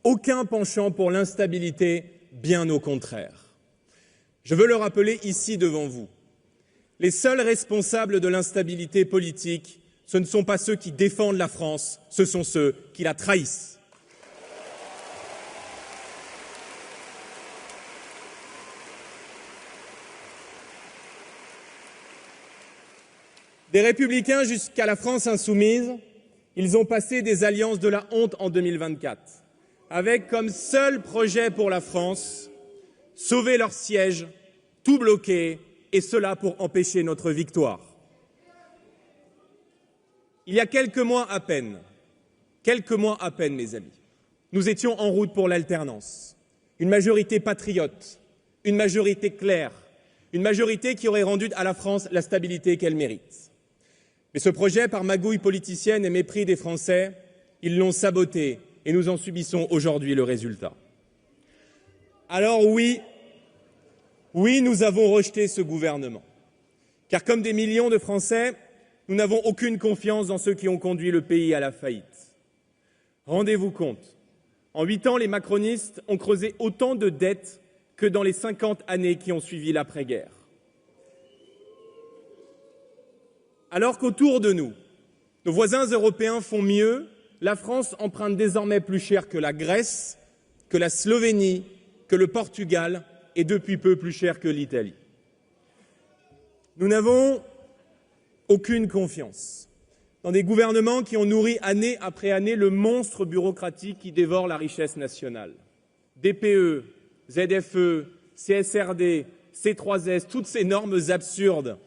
aucun penchant pour l'instabilité, bien au contraire. Je veux le rappeler ici devant vous. Les seuls responsables de l'instabilité politique, ce ne sont pas ceux qui défendent la France, ce sont ceux qui la trahissent. Des Républicains jusqu'à la France insoumise, ils ont passé des alliances de la honte en 2024, avec comme seul projet pour la France, sauver leur siège, tout bloquer, et cela pour empêcher notre victoire. Il y a quelques mois à peine, mes amis, nous étions en route pour l'alternance. Une majorité patriote, une majorité claire, une majorité qui aurait rendu à la France la stabilité qu'elle mérite. Mais ce projet, par magouille politicienne et mépris des Français, ils l'ont saboté et nous en subissons aujourd'hui le résultat. Alors oui, nous avons rejeté ce gouvernement, car comme des millions de Français, nous n'avons aucune confiance dans ceux qui ont conduit le pays à la faillite. Rendez-vous compte, en 8 ans, les macronistes ont creusé autant de dettes que dans les 50 années qui ont suivi l'après-guerre. Alors qu'autour de nous, nos voisins européens font mieux, la France emprunte désormais plus cher que la Grèce, que la Slovénie, que le Portugal et depuis peu plus cher que l'Italie. Nous n'avons aucune confiance dans des gouvernements qui ont nourri année après année le monstre bureaucratique qui dévore la richesse nationale. DPE, ZFE, CSRD, C3S, toutes ces normes absurdes,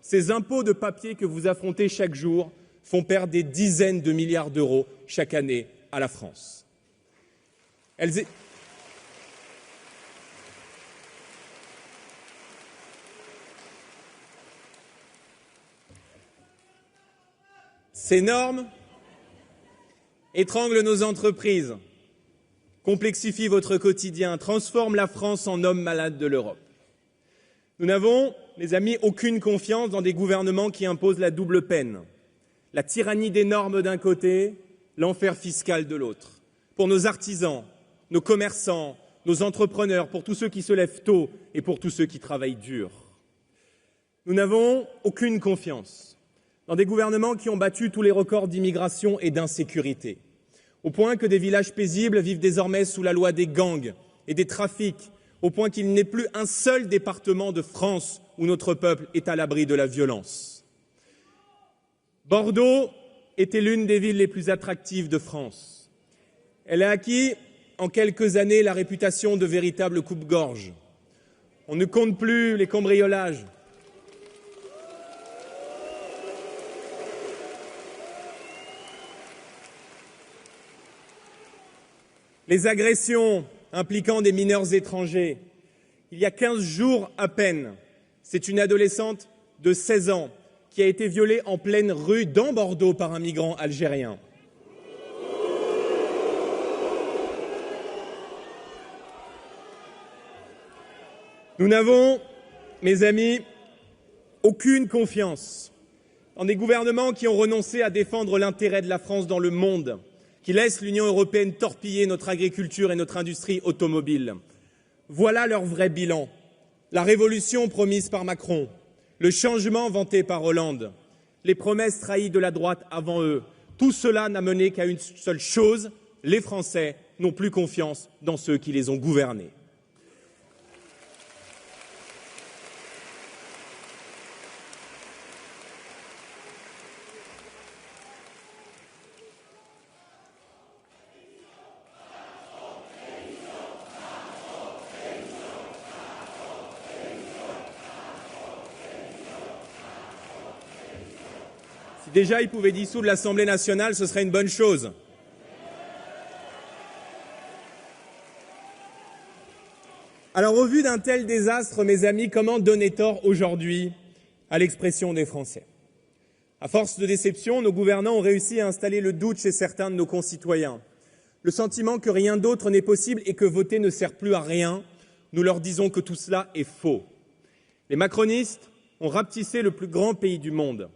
ces impôts de papier que vous affrontez chaque jour font perdre des dizaines de milliards d'euros chaque année à la France. Ces normes étranglent nos entreprises, complexifient votre quotidien, transforment la France en homme malade de l'Europe. Nous n'avons, mes amis, aucune confiance dans des gouvernements qui imposent la double peine, la tyrannie des normes d'un côté, l'enfer fiscal de l'autre. Pour nos artisans, nos commerçants, nos entrepreneurs, pour tous ceux qui se lèvent tôt et pour tous ceux qui travaillent dur. Nous n'avons aucune confiance dans des gouvernements qui ont battu tous les records d'immigration et d'insécurité, au point que des villages paisibles vivent désormais sous la loi des gangs et des trafics, au point qu'il n'est plus un seul département de France où notre peuple est à l'abri de la violence. Bordeaux était l'une des villes les plus attractives de France. Elle a acquis en quelques années la réputation de véritable coupe-gorge. On ne compte plus les cambriolages. les agressions impliquant des mineurs étrangers. Il y a 15 jours à peine, c'est une adolescente de 16 ans qui a été violée en pleine rue dans Bordeaux par un migrant algérien. Nous n'avons, mes amis, aucune confiance en des gouvernements qui ont renoncé à défendre l'intérêt de la France dans le monde, qui laissent l'Union européenne torpiller notre agriculture et notre industrie automobile. Voilà leur vrai bilan. La révolution promise par Macron, le changement vanté par Hollande, les promesses trahies de la droite avant eux. Tout cela n'a mené qu'à une seule chose, les Français n'ont plus confiance dans ceux qui les ont gouvernés. Si déjà ils pouvaient dissoudre l'Assemblée nationale, ce serait une bonne chose. Alors, au vu d'un tel désastre, mes amis, comment donner tort aujourd'hui à l'expression des Français? À force de déception, nos gouvernants ont réussi à installer le doute chez certains de nos concitoyens. Le sentiment que rien d'autre n'est possible et que voter ne sert plus à rien, nous leur disons que tout cela est faux. Les macronistes ont rapetissé le plus grand pays du monde.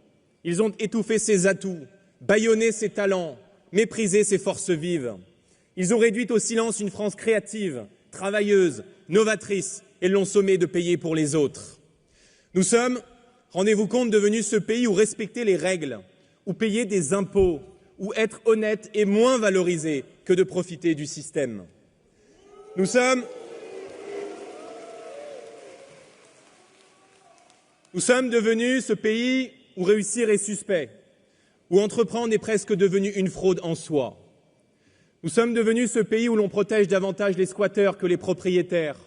Ils ont étouffé ses atouts, bâillonné ses talents, méprisé ses forces vives. Ils ont réduit au silence une France créative, travailleuse, novatrice et l'ont sommé de payer pour les autres. Nous sommes, rendez-vous compte, devenus ce pays où respecter les règles, où payer des impôts, où être honnête est moins valorisé que de profiter du système. Nous sommes devenus ce pays où réussir est suspect, où entreprendre est presque devenu une fraude en soi. Nous sommes devenus ce pays où l'on protège davantage les squatteurs que les propriétaires,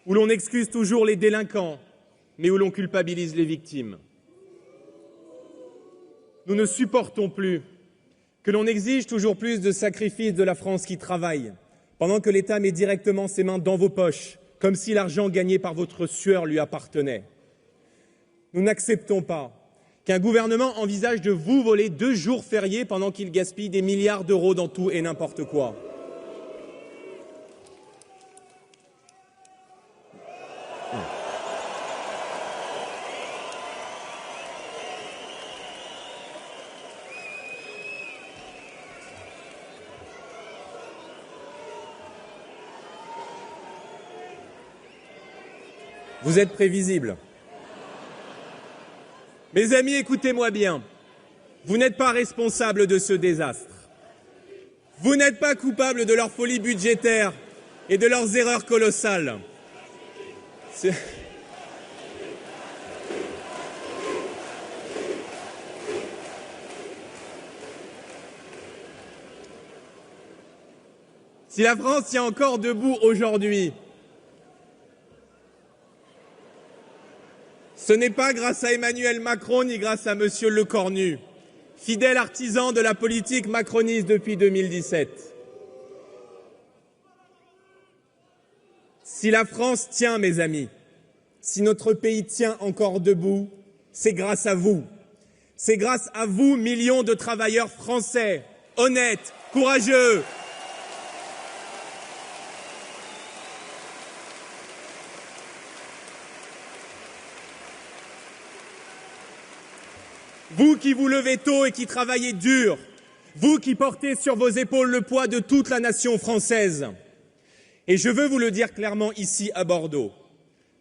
où l'on excuse toujours les délinquants, mais où l'on culpabilise les victimes. Nous ne supportons plus que l'on exige toujours plus de sacrifices de la France qui travaille, pendant que l'État met directement ses mains dans vos poches, comme si l'argent gagné par votre sueur lui appartenait. Nous n'acceptons pas qu'un gouvernement envisage de vous voler 2 jours fériés pendant qu'il gaspille des milliards d'euros dans tout et n'importe quoi. Vous êtes prévisible. Mes amis, écoutez-moi bien. Vous n'êtes pas responsable de ce désastre. Vous n'êtes pas coupable de leur folie budgétaire et de leurs erreurs colossales. Si la France tient encore debout aujourd'hui, ce n'est pas grâce à Emmanuel Macron ni grâce à Monsieur Lecornu, fidèle artisan de la politique macroniste depuis 2017. Si la France tient, mes amis, si notre pays tient encore debout, c'est grâce à vous. C'est grâce à vous, millions de travailleurs français, honnêtes, courageux. Vous qui vous levez tôt et qui travaillez dur, vous qui portez sur vos épaules le poids de toute la nation française. Et je veux vous le dire clairement ici à Bordeaux,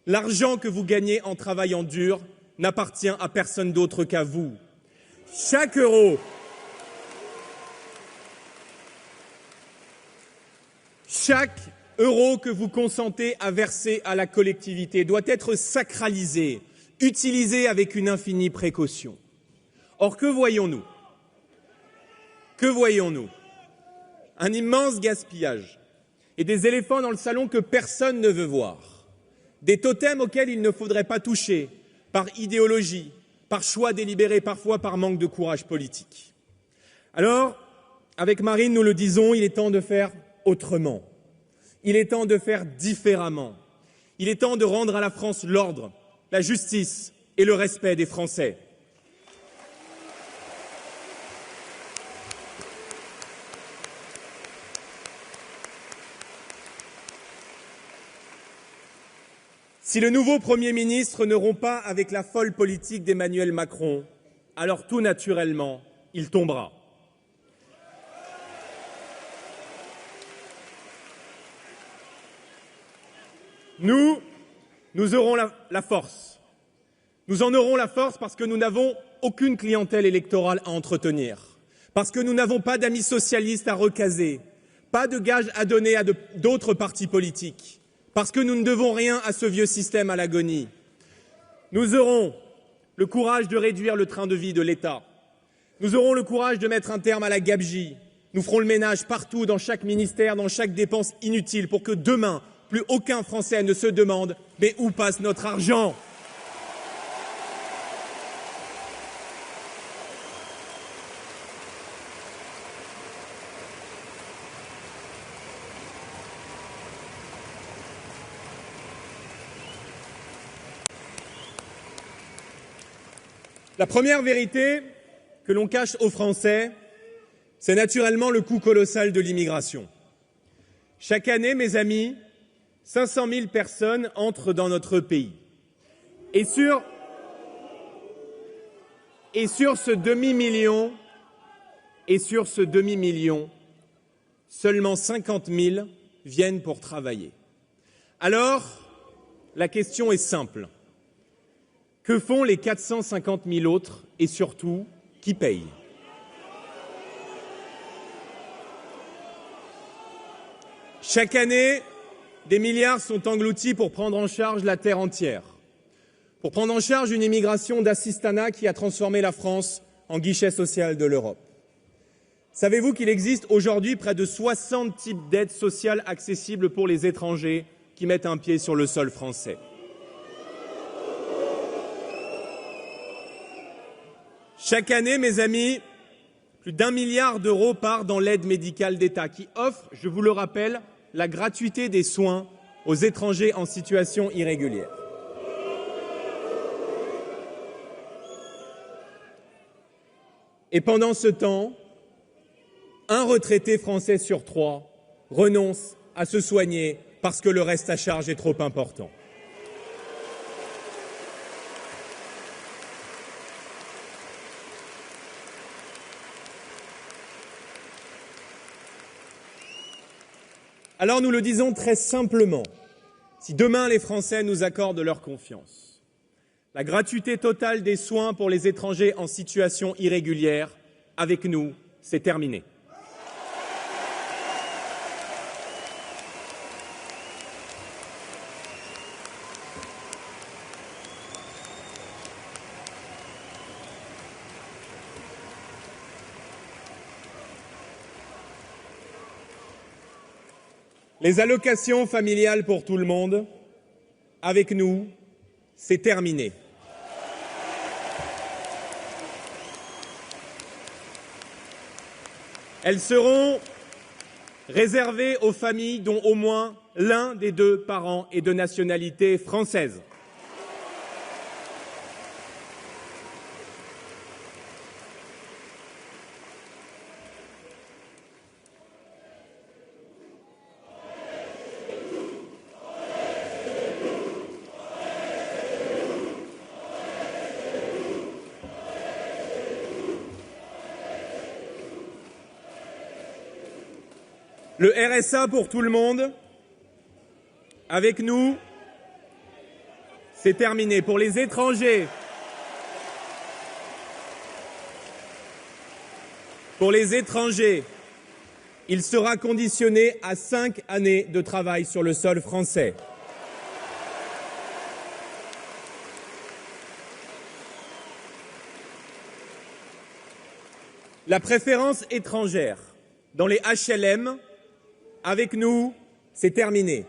l'argent que vous gagnez en travaillant dur n'appartient à personne d'autre qu'à vous. Chaque euro que vous consentez à verser à la collectivité doit être sacralisé, utilisé avec une infinie précaution. Or, que voyons-nous? Un immense gaspillage et des éléphants dans le salon que personne ne veut voir. Des totems auxquels il ne faudrait pas toucher, par idéologie, par choix délibéré, parfois par manque de courage politique. Alors, avec Marine, nous le disons, il est temps de faire autrement. Il est temps de faire différemment. Il est temps de rendre à la France l'ordre, la justice et le respect des Français. Si le nouveau Premier ministre ne rompt pas avec la folle politique d'Emmanuel Macron, alors tout naturellement, il tombera. Nous aurons la force. Nous en aurons la force parce que nous n'avons aucune clientèle électorale à entretenir, parce que nous n'avons pas d'amis socialistes à recaser, pas de gages à donner à d'autres partis politiques, parce que nous ne devons rien à ce vieux système à l'agonie. Nous aurons le courage de réduire le train de vie de l'État. Nous aurons le courage de mettre un terme à la gabegie. Nous ferons le ménage partout, dans chaque ministère, dans chaque dépense inutile, pour que demain, plus aucun Français ne se demande « mais où passe notre argent ?» La première vérité que l'on cache aux Français, c'est naturellement le coût colossal de l'immigration. Chaque année, mes amis, 500 000 personnes entrent dans notre pays. Et sur ce demi-million, seulement 50 000 viennent pour travailler. Alors, la question est simple. Que font les 450 000 autres et surtout, qui paye? Chaque année, des milliards sont engloutis pour prendre en charge la terre entière, pour prendre en charge une immigration d'assistanat qui a transformé la France en guichet social de l'Europe. Savez-vous qu'il existe aujourd'hui près de 60 types d'aides sociales accessibles pour les étrangers qui mettent un pied sur le sol français? Chaque année, mes amis, plus d'1 milliard d'euros part dans l'aide médicale d'État qui offre, je vous le rappelle, la gratuité des soins aux étrangers en situation irrégulière. Et pendant ce temps, un retraité français sur 3 renonce à se soigner parce que le reste à charge est trop important. Alors nous le disons très simplement, si demain les Français nous accordent leur confiance, la gratuité totale des soins pour les étrangers en situation irrégulière, avec nous, c'est terminé. Les allocations familiales pour tout le monde, avec nous, c'est terminé. Elles seront réservées aux familles dont au moins l'un des 2 parents est de nationalité française. Le RSA pour tout le monde, avec nous, c'est terminé. Pour les étrangers, il sera conditionné à 5 années de travail sur le sol français. La préférence étrangère dans les HLM, avec nous, c'est terminé.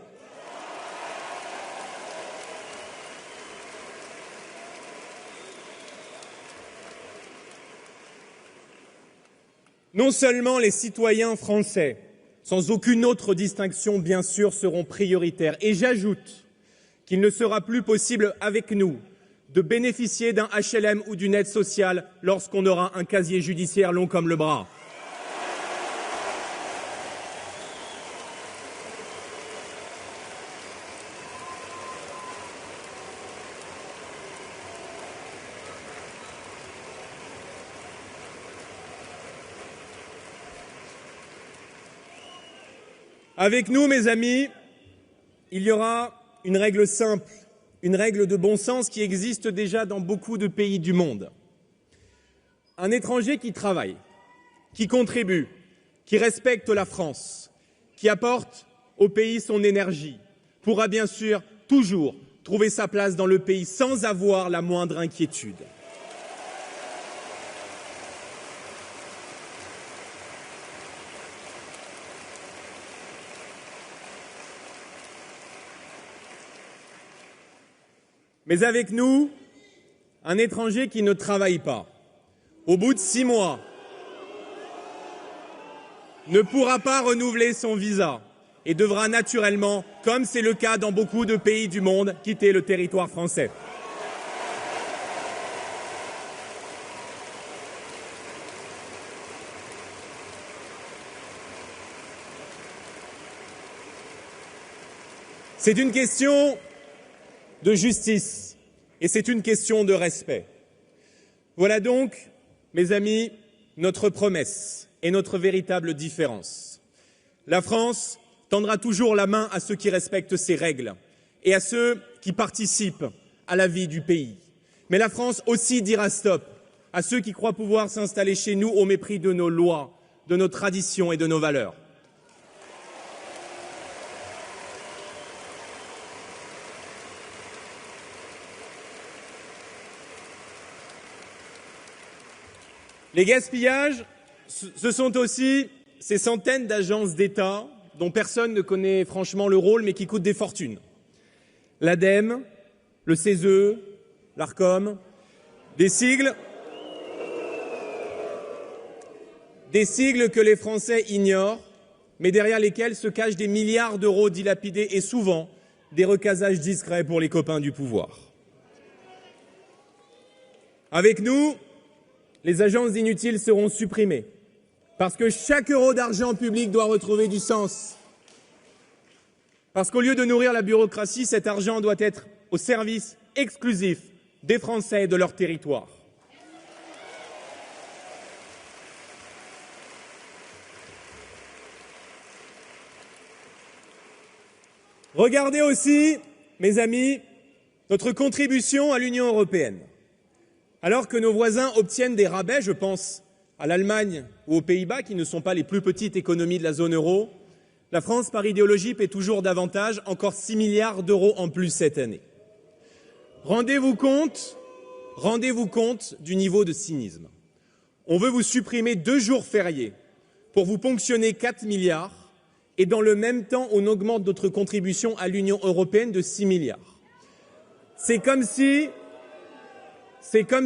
Non seulement les citoyens français, sans aucune autre distinction bien sûr, seront prioritaires, et j'ajoute qu'il ne sera plus possible avec nous de bénéficier d'un HLM ou d'une aide sociale lorsqu'on aura un casier judiciaire long comme le bras. Avec nous, mes amis, il y aura une règle simple, une règle de bon sens qui existe déjà dans beaucoup de pays du monde. Un étranger qui travaille, qui contribue, qui respecte la France, qui apporte au pays son énergie, pourra bien sûr toujours trouver sa place dans le pays sans avoir la moindre inquiétude. Mais avec nous, un étranger qui ne travaille pas, au bout de 6 mois, ne pourra pas renouveler son visa et devra naturellement, comme c'est le cas dans beaucoup de pays du monde, quitter le territoire français. C'est une question de justice et c'est une question de respect. Voilà donc, mes amis, notre promesse et notre véritable différence. La France tendra toujours la main à ceux qui respectent ses règles et à ceux qui participent à la vie du pays. Mais la France aussi dira stop à ceux qui croient pouvoir s'installer chez nous au mépris de nos lois, de nos traditions et de nos valeurs. Les gaspillages, ce sont aussi ces centaines d'agences d'État dont personne ne connaît franchement le rôle, mais qui coûtent des fortunes. L'ADEME, le CESE, l'ARCOM, des sigles que les Français ignorent, mais derrière lesquels se cachent des milliards d'euros dilapidés et souvent des recasages discrets pour les copains du pouvoir. Avec nous, les agences inutiles seront supprimées, parce que chaque euro d'argent public doit retrouver du sens. Parce qu'au lieu de nourrir la bureaucratie, cet argent doit être au service exclusif des Français et de leur territoire. Regardez aussi, mes amis, notre contribution à l'Union européenne. Alors que nos voisins obtiennent des rabais, je pense à l'Allemagne ou aux Pays-Bas, qui ne sont pas les plus petites économies de la zone euro, la France, par idéologie, paie toujours davantage, encore 6 milliards d'euros en plus cette année. Rendez-vous compte du niveau de cynisme. On veut vous supprimer 2 jours fériés pour vous ponctionner 4 milliards et dans le même temps, on augmente notre contribution à l'Union européenne de 6 milliards. C'est comme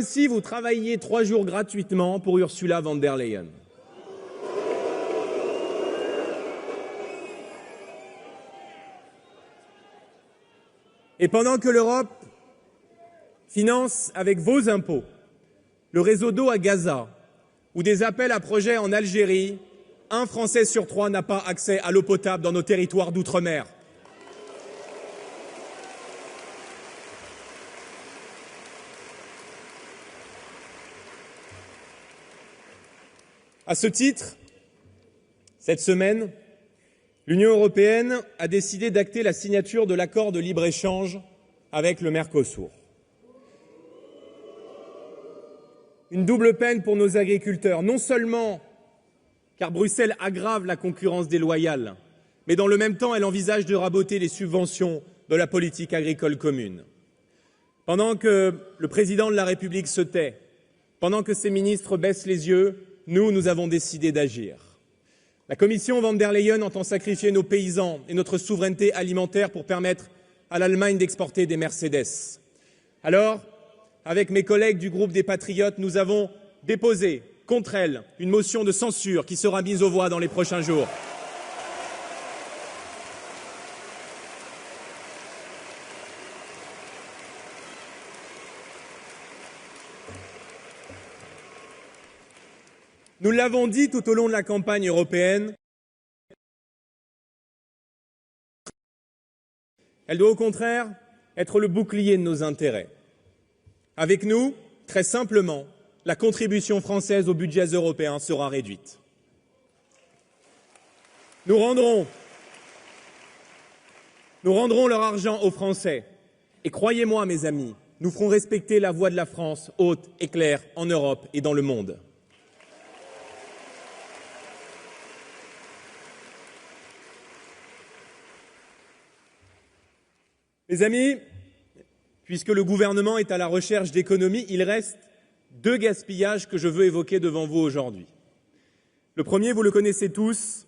si vous travailliez 3 jours gratuitement pour Ursula von der Leyen. Et pendant que l'Europe finance avec vos impôts le réseau d'eau à Gaza ou des appels à projets en Algérie, un Français sur 3 n'a pas accès à l'eau potable dans nos territoires d'outre-mer. À ce titre, cette semaine, l'Union européenne a décidé d'acter la signature de l'accord de libre-échange avec le Mercosur. Une double peine pour nos agriculteurs, non seulement car Bruxelles aggrave la concurrence déloyale, mais dans le même temps, elle envisage de raboter les subventions de la politique agricole commune. Pendant que le président de la République se tait, pendant que ses ministres baissent les yeux, nous avons décidé d'agir. La Commission von der Leyen entend sacrifier nos paysans et notre souveraineté alimentaire pour permettre à l'Allemagne d'exporter des Mercedes. Alors, avec mes collègues du groupe des Patriotes, nous avons déposé contre elle une motion de censure qui sera mise aux voix dans les prochains jours. Nous l'avons dit tout au long de la campagne européenne, elle doit au contraire être le bouclier de nos intérêts. Avec nous, très simplement, la contribution française aux budgets européens sera réduite. Nous rendrons leur argent aux Français. Et croyez-moi, mes amis, nous ferons respecter la voix de la France haute et claire en Europe et dans le monde. Mes amis, puisque le gouvernement est à la recherche d'économies, il reste 2 gaspillages que je veux évoquer devant vous aujourd'hui. Le premier, vous le connaissez tous,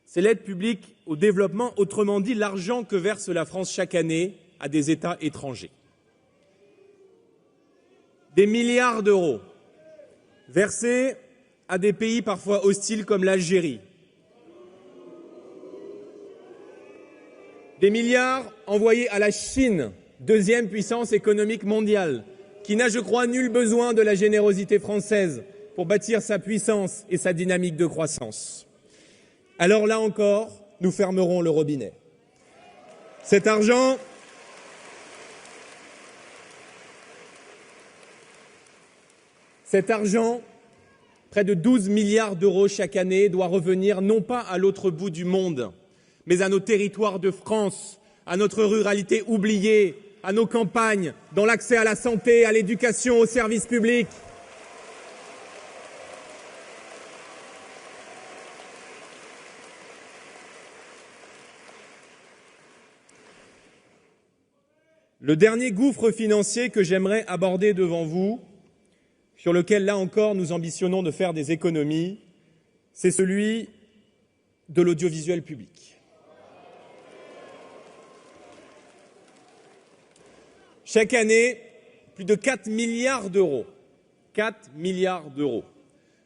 c'est l'aide publique au développement, autrement dit l'argent que verse la France chaque année à des États étrangers. Des milliards d'euros versés à des pays parfois hostiles comme l'Algérie. Des milliards envoyés à la Chine, 2e puissance économique mondiale, qui n'a, je crois, nul besoin de la générosité française pour bâtir sa puissance et sa dynamique de croissance. Alors là encore, nous fermerons le robinet. Cet argent, près de 12 milliards d'euros chaque année, doit revenir non pas à l'autre bout du monde, mais à nos territoires de France, à notre ruralité oubliée, à nos campagnes, dans l'accès à la santé, à l'éducation, aux services publics. Le dernier gouffre financier que j'aimerais aborder devant vous, sur lequel, là encore, nous ambitionnons de faire des économies, c'est celui de l'audiovisuel public. Chaque année, plus de 4 milliards d'euros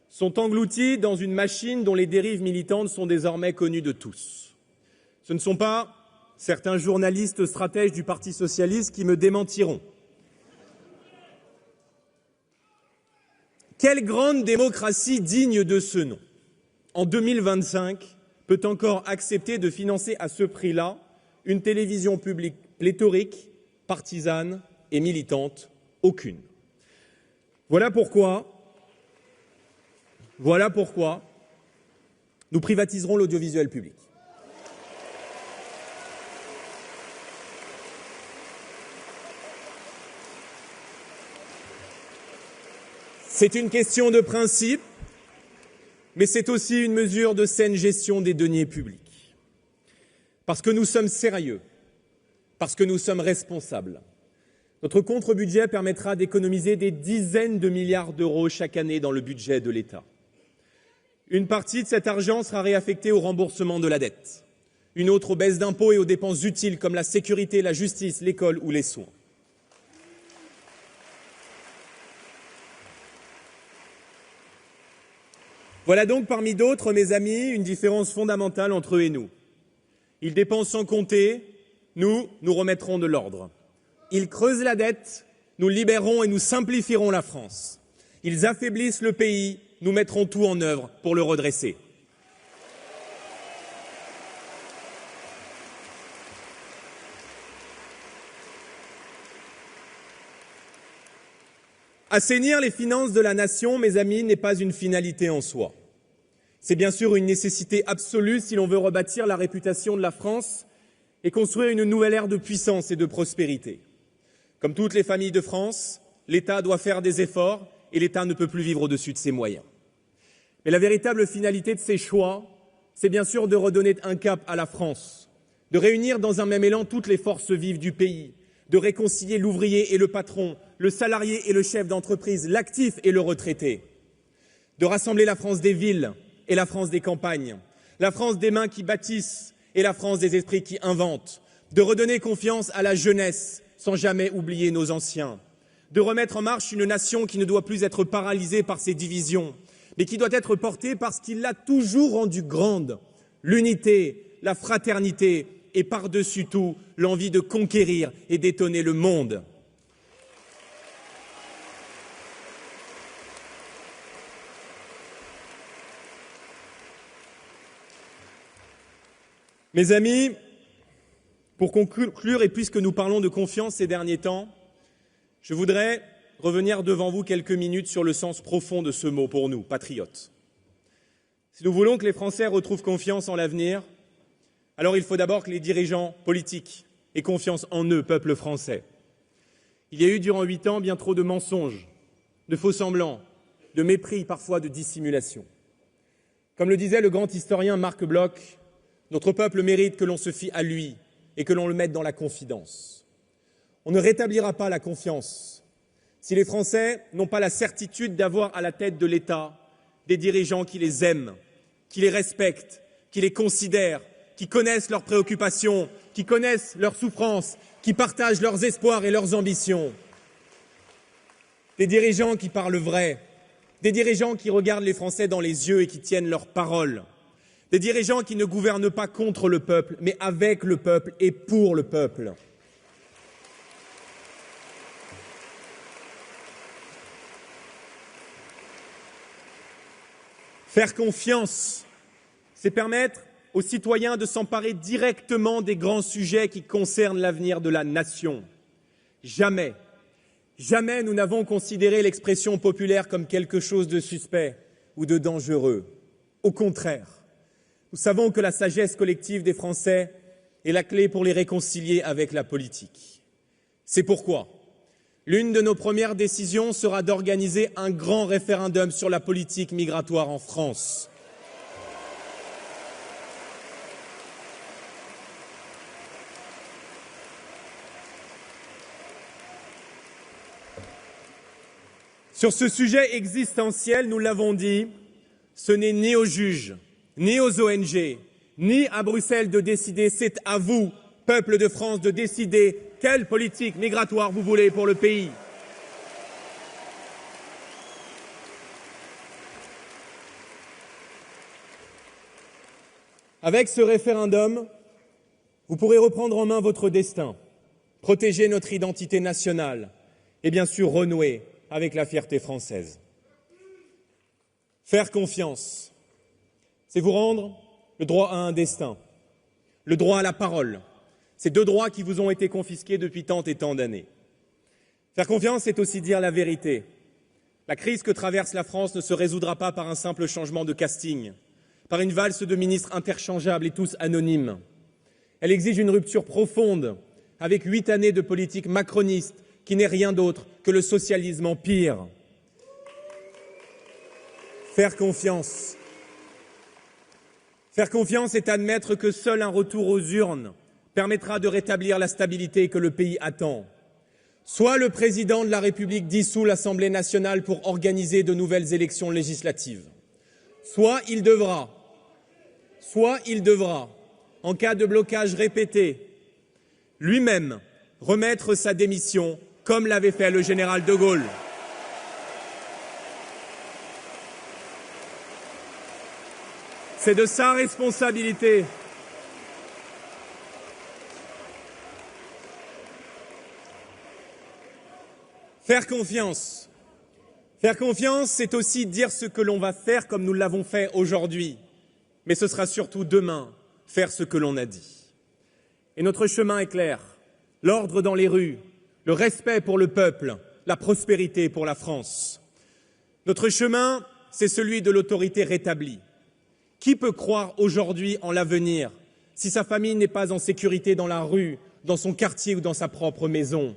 sont engloutis dans une machine dont les dérives militantes sont désormais connues de tous. Ce ne sont pas certains journalistes stratèges du Parti socialiste qui me démentiront. Quelle grande démocratie digne de ce nom, en 2025, peut encore accepter de financer à ce prix-là une télévision publique pléthorique, partisane et militante? Aucune. Voilà pourquoi nous privatiserons l'audiovisuel public. C'est une question de principe, mais c'est aussi une mesure de saine gestion des deniers publics. Parce que nous sommes sérieux, parce que nous sommes responsables. Notre contre-budget permettra d'économiser des dizaines de milliards d'euros chaque année dans le budget de l'État. Une partie de cet argent sera réaffectée au remboursement de la dette, une autre aux baisses d'impôts et aux dépenses utiles comme la sécurité, la justice, l'école ou les soins. Voilà donc parmi d'autres, mes amis, une différence fondamentale entre eux et nous. Ils dépensent sans compter, nous remettrons de l'ordre. Ils creusent la dette, nous libérerons et nous simplifierons la France. Ils affaiblissent le pays, nous mettrons tout en œuvre pour le redresser. Assainir les finances de la nation, mes amis, n'est pas une finalité en soi. C'est bien sûr une nécessité absolue si l'on veut rebâtir la réputation de la France et construire une nouvelle ère de puissance et de prospérité. Comme toutes les familles de France, l'État doit faire des efforts et l'État ne peut plus vivre au-dessus de ses moyens. Mais la véritable finalité de ces choix, c'est bien sûr de redonner un cap à la France, de réunir dans un même élan toutes les forces vives du pays, de réconcilier l'ouvrier et le patron, le salarié et le chef d'entreprise, l'actif et le retraité, de rassembler la France des villes et la France des campagnes, la France des mains qui bâtissent et la France des esprits qui inventent, de redonner confiance à la jeunesse sans jamais oublier nos anciens, de remettre en marche une nation qui ne doit plus être paralysée par ses divisions, mais qui doit être portée par ce qui l'a toujours rendue grande, l'unité, la fraternité et par-dessus tout l'envie de conquérir et d'étonner le monde. Mes amis, pour conclure, et puisque nous parlons de confiance ces derniers temps, je voudrais revenir devant vous quelques minutes sur le sens profond de ce mot pour nous, patriotes. Si nous voulons que les Français retrouvent confiance en l'avenir, alors il faut d'abord que les dirigeants politiques aient confiance en eux, peuple français. Il y a eu durant 8 ans bien trop de mensonges, de faux-semblants, de mépris, parfois de dissimulation. Comme le disait le grand historien Marc Bloch, notre peuple mérite que l'on se fie à lui et que l'on le mette dans la confidence. On ne rétablira pas la confiance si les Français n'ont pas la certitude d'avoir à la tête de l'État des dirigeants qui les aiment, qui les respectent, qui les considèrent, qui connaissent leurs préoccupations, qui connaissent leurs souffrances, qui partagent leurs espoirs et leurs ambitions. Des dirigeants qui parlent vrai, des dirigeants qui regardent les Français dans les yeux et qui tiennent leurs paroles. Des dirigeants qui ne gouvernent pas contre le peuple, mais avec le peuple et pour le peuple. Faire confiance, c'est permettre aux citoyens de s'emparer directement des grands sujets qui concernent l'avenir de la nation. Jamais, jamais nous n'avons considéré l'expression populaire comme quelque chose de suspect ou de dangereux. Au contraire. Nous savons que la sagesse collective des Français est la clé pour les réconcilier avec la politique. C'est pourquoi l'une de nos premières décisions sera d'organiser un grand référendum sur la politique migratoire en France. Sur ce sujet existentiel, nous l'avons dit, ce n'est ni aux juges, ni aux ONG, ni à Bruxelles de décider, c'est à vous, peuple de France, de décider quelle politique migratoire vous voulez pour le pays. Avec ce référendum, vous pourrez reprendre en main votre destin, protéger notre identité nationale et bien sûr renouer avec la fierté française. Faire confiance, c'est vous rendre le droit à un destin, le droit à la parole, ces 2 droits qui vous ont été confisqués depuis tant et tant d'années. Faire confiance, c'est aussi dire la vérité. La crise que traverse la France ne se résoudra pas par un simple changement de casting, par une valse de ministres interchangeables et tous anonymes. Elle exige une rupture profonde, avec 8 années de politique macroniste, qui n'est rien d'autre que le socialisme en pire. Faire confiance, c'est admettre que seul un retour aux urnes permettra de rétablir la stabilité que le pays attend. Soit le président de la République dissout l'Assemblée nationale pour organiser de nouvelles élections législatives, soit il devra, en cas de blocage répété, lui-même remettre sa démission, comme l'avait fait le général de Gaulle. C'est de sa responsabilité. Faire confiance, c'est aussi dire ce que l'on va faire comme nous l'avons fait aujourd'hui. Mais ce sera surtout demain, faire ce que l'on a dit. Et notre chemin est clair. L'ordre dans les rues, le respect pour le peuple, la prospérité pour la France. Notre chemin, c'est celui de l'autorité rétablie. Qui peut croire aujourd'hui en l'avenir si sa famille n'est pas en sécurité dans la rue, dans son quartier ou dans sa propre maison?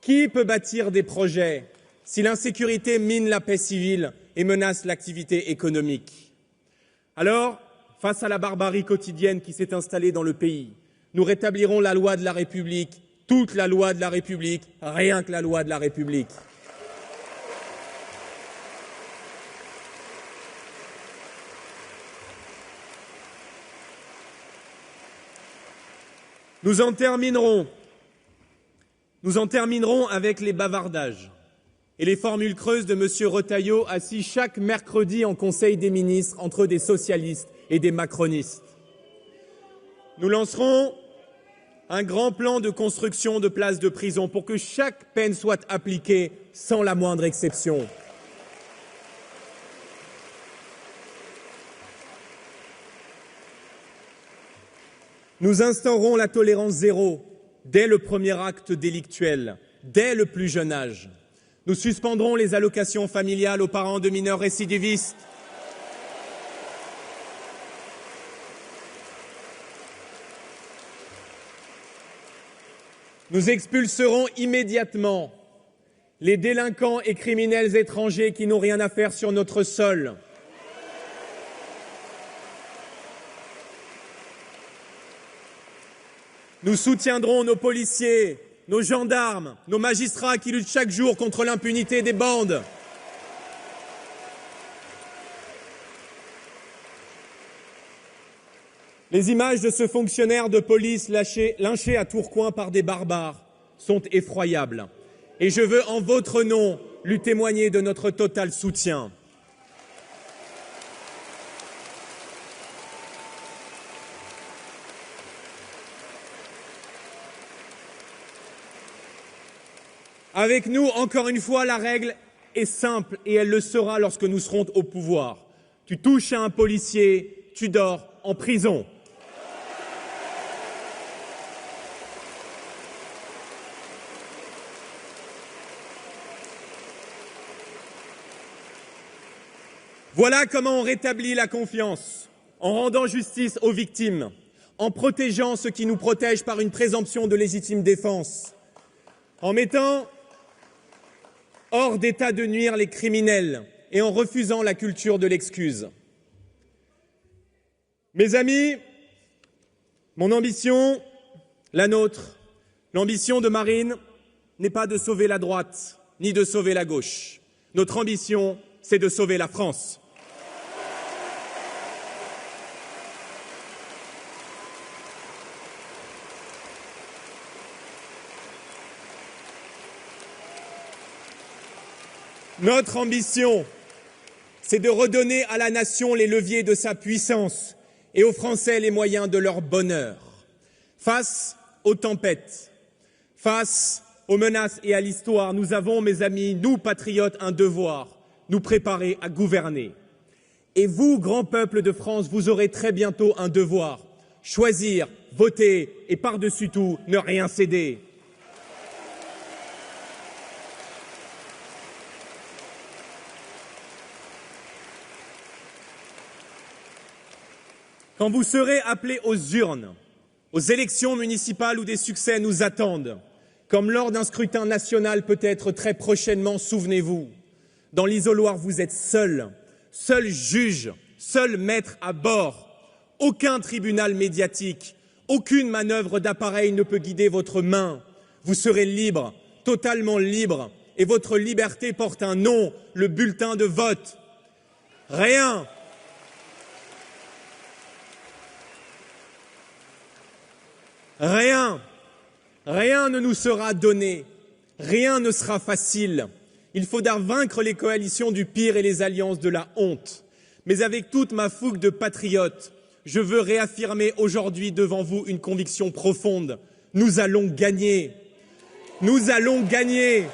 Qui peut bâtir des projets si l'insécurité mine la paix civile et menace l'activité économique? Alors, face à la barbarie quotidienne qui s'est installée dans le pays, nous rétablirons la loi de la République, toute la loi de la République, rien que la loi de la République. Nous en terminerons avec les bavardages et les formules creuses de M. Retailleau assis chaque mercredi en Conseil des ministres entre des socialistes et des macronistes. Nous lancerons un grand plan de construction de places de prison pour que chaque peine soit appliquée sans la moindre exception. Nous instaurons la tolérance zéro dès le premier acte délictuel, dès le plus jeune âge. Nous suspendrons les allocations familiales aux parents de mineurs récidivistes. Nous expulserons immédiatement les délinquants et criminels étrangers qui n'ont rien à faire sur notre sol. Nous soutiendrons nos policiers, nos gendarmes, nos magistrats qui luttent chaque jour contre l'impunité des bandes. Les images de ce fonctionnaire de police lynché à Tourcoing par des barbares sont effroyables. Et je veux, en votre nom, lui témoigner de notre total soutien. Avec nous, encore une fois, la règle est simple et elle le sera lorsque nous serons au pouvoir. Tu touches à un policier, tu dors en prison. Voilà comment on rétablit la confiance, en rendant justice aux victimes, en protégeant ceux qui nous protègent par une présomption de légitime défense, en mettant hors d'état de nuire les criminels et en refusant la culture de l'excuse. Mes amis, mon ambition, la nôtre, l'ambition de Marine n'est pas de sauver la droite ni de sauver la gauche. Notre ambition, c'est de sauver la France. Notre ambition, c'est de redonner à la nation les leviers de sa puissance et aux Français les moyens de leur bonheur. Face aux tempêtes, face aux menaces et à l'histoire, nous avons, mes amis, nous, patriotes, un devoir, nous préparer à gouverner. Et vous, grand peuple de France, vous aurez très bientôt un devoir, choisir, voter et par-dessus tout, ne rien céder. Quand vous serez appelés aux urnes, aux élections municipales où des succès nous attendent, comme lors d'un scrutin national peut-être très prochainement, souvenez-vous, dans l'isoloir vous êtes seul, seul juge, seul maître à bord. Aucun tribunal médiatique, aucune manœuvre d'appareil ne peut guider votre main. Vous serez libre, totalement libre, et votre liberté porte un nom, le bulletin de vote. Rien ne nous sera donné, rien ne sera facile. Il faudra vaincre les coalitions du pire et les alliances de la honte. Mais avec toute ma fougue de patriote, je veux réaffirmer aujourd'hui devant vous une conviction profonde. Nous allons gagner. Nous allons gagner.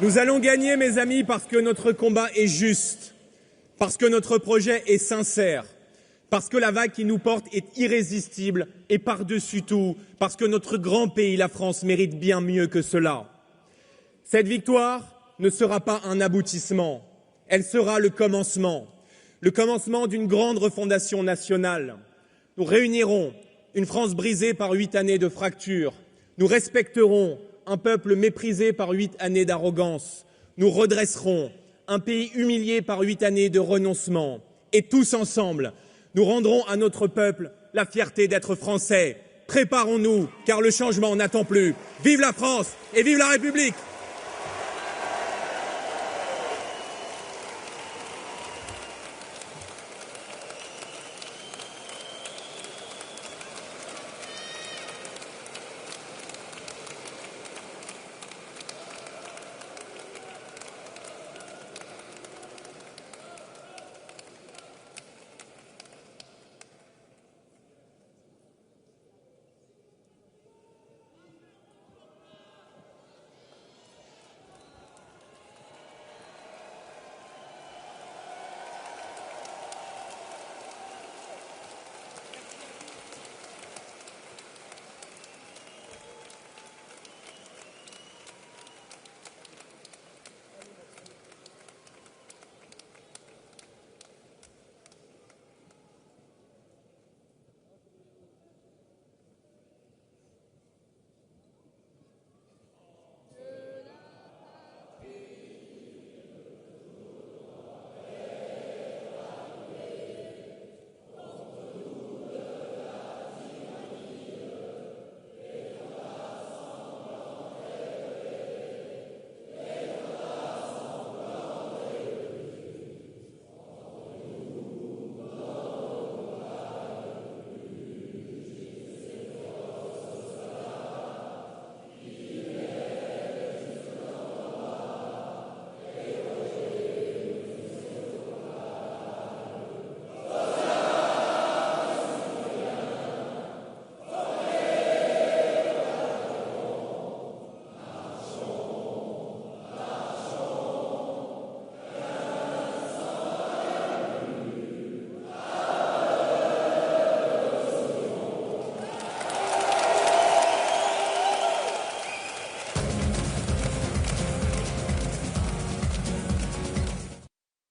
Nous allons gagner, mes amis, parce que notre combat est juste, parce que notre projet est sincère, parce que la vague qui nous porte est irrésistible et par-dessus tout, parce que notre grand pays, la France, mérite bien mieux que cela. Cette victoire ne sera pas un aboutissement, elle sera le commencement d'une grande refondation nationale. Nous réunirons une France brisée par 8 années de fractures, nous respecterons un peuple méprisé par 8 années d'arrogance. Nous redresserons un pays humilié par 8 années de renoncement. Et tous ensemble, nous rendrons à notre peuple la fierté d'être français. Préparons-nous, car le changement n'attend plus. Vive la France et vive la République!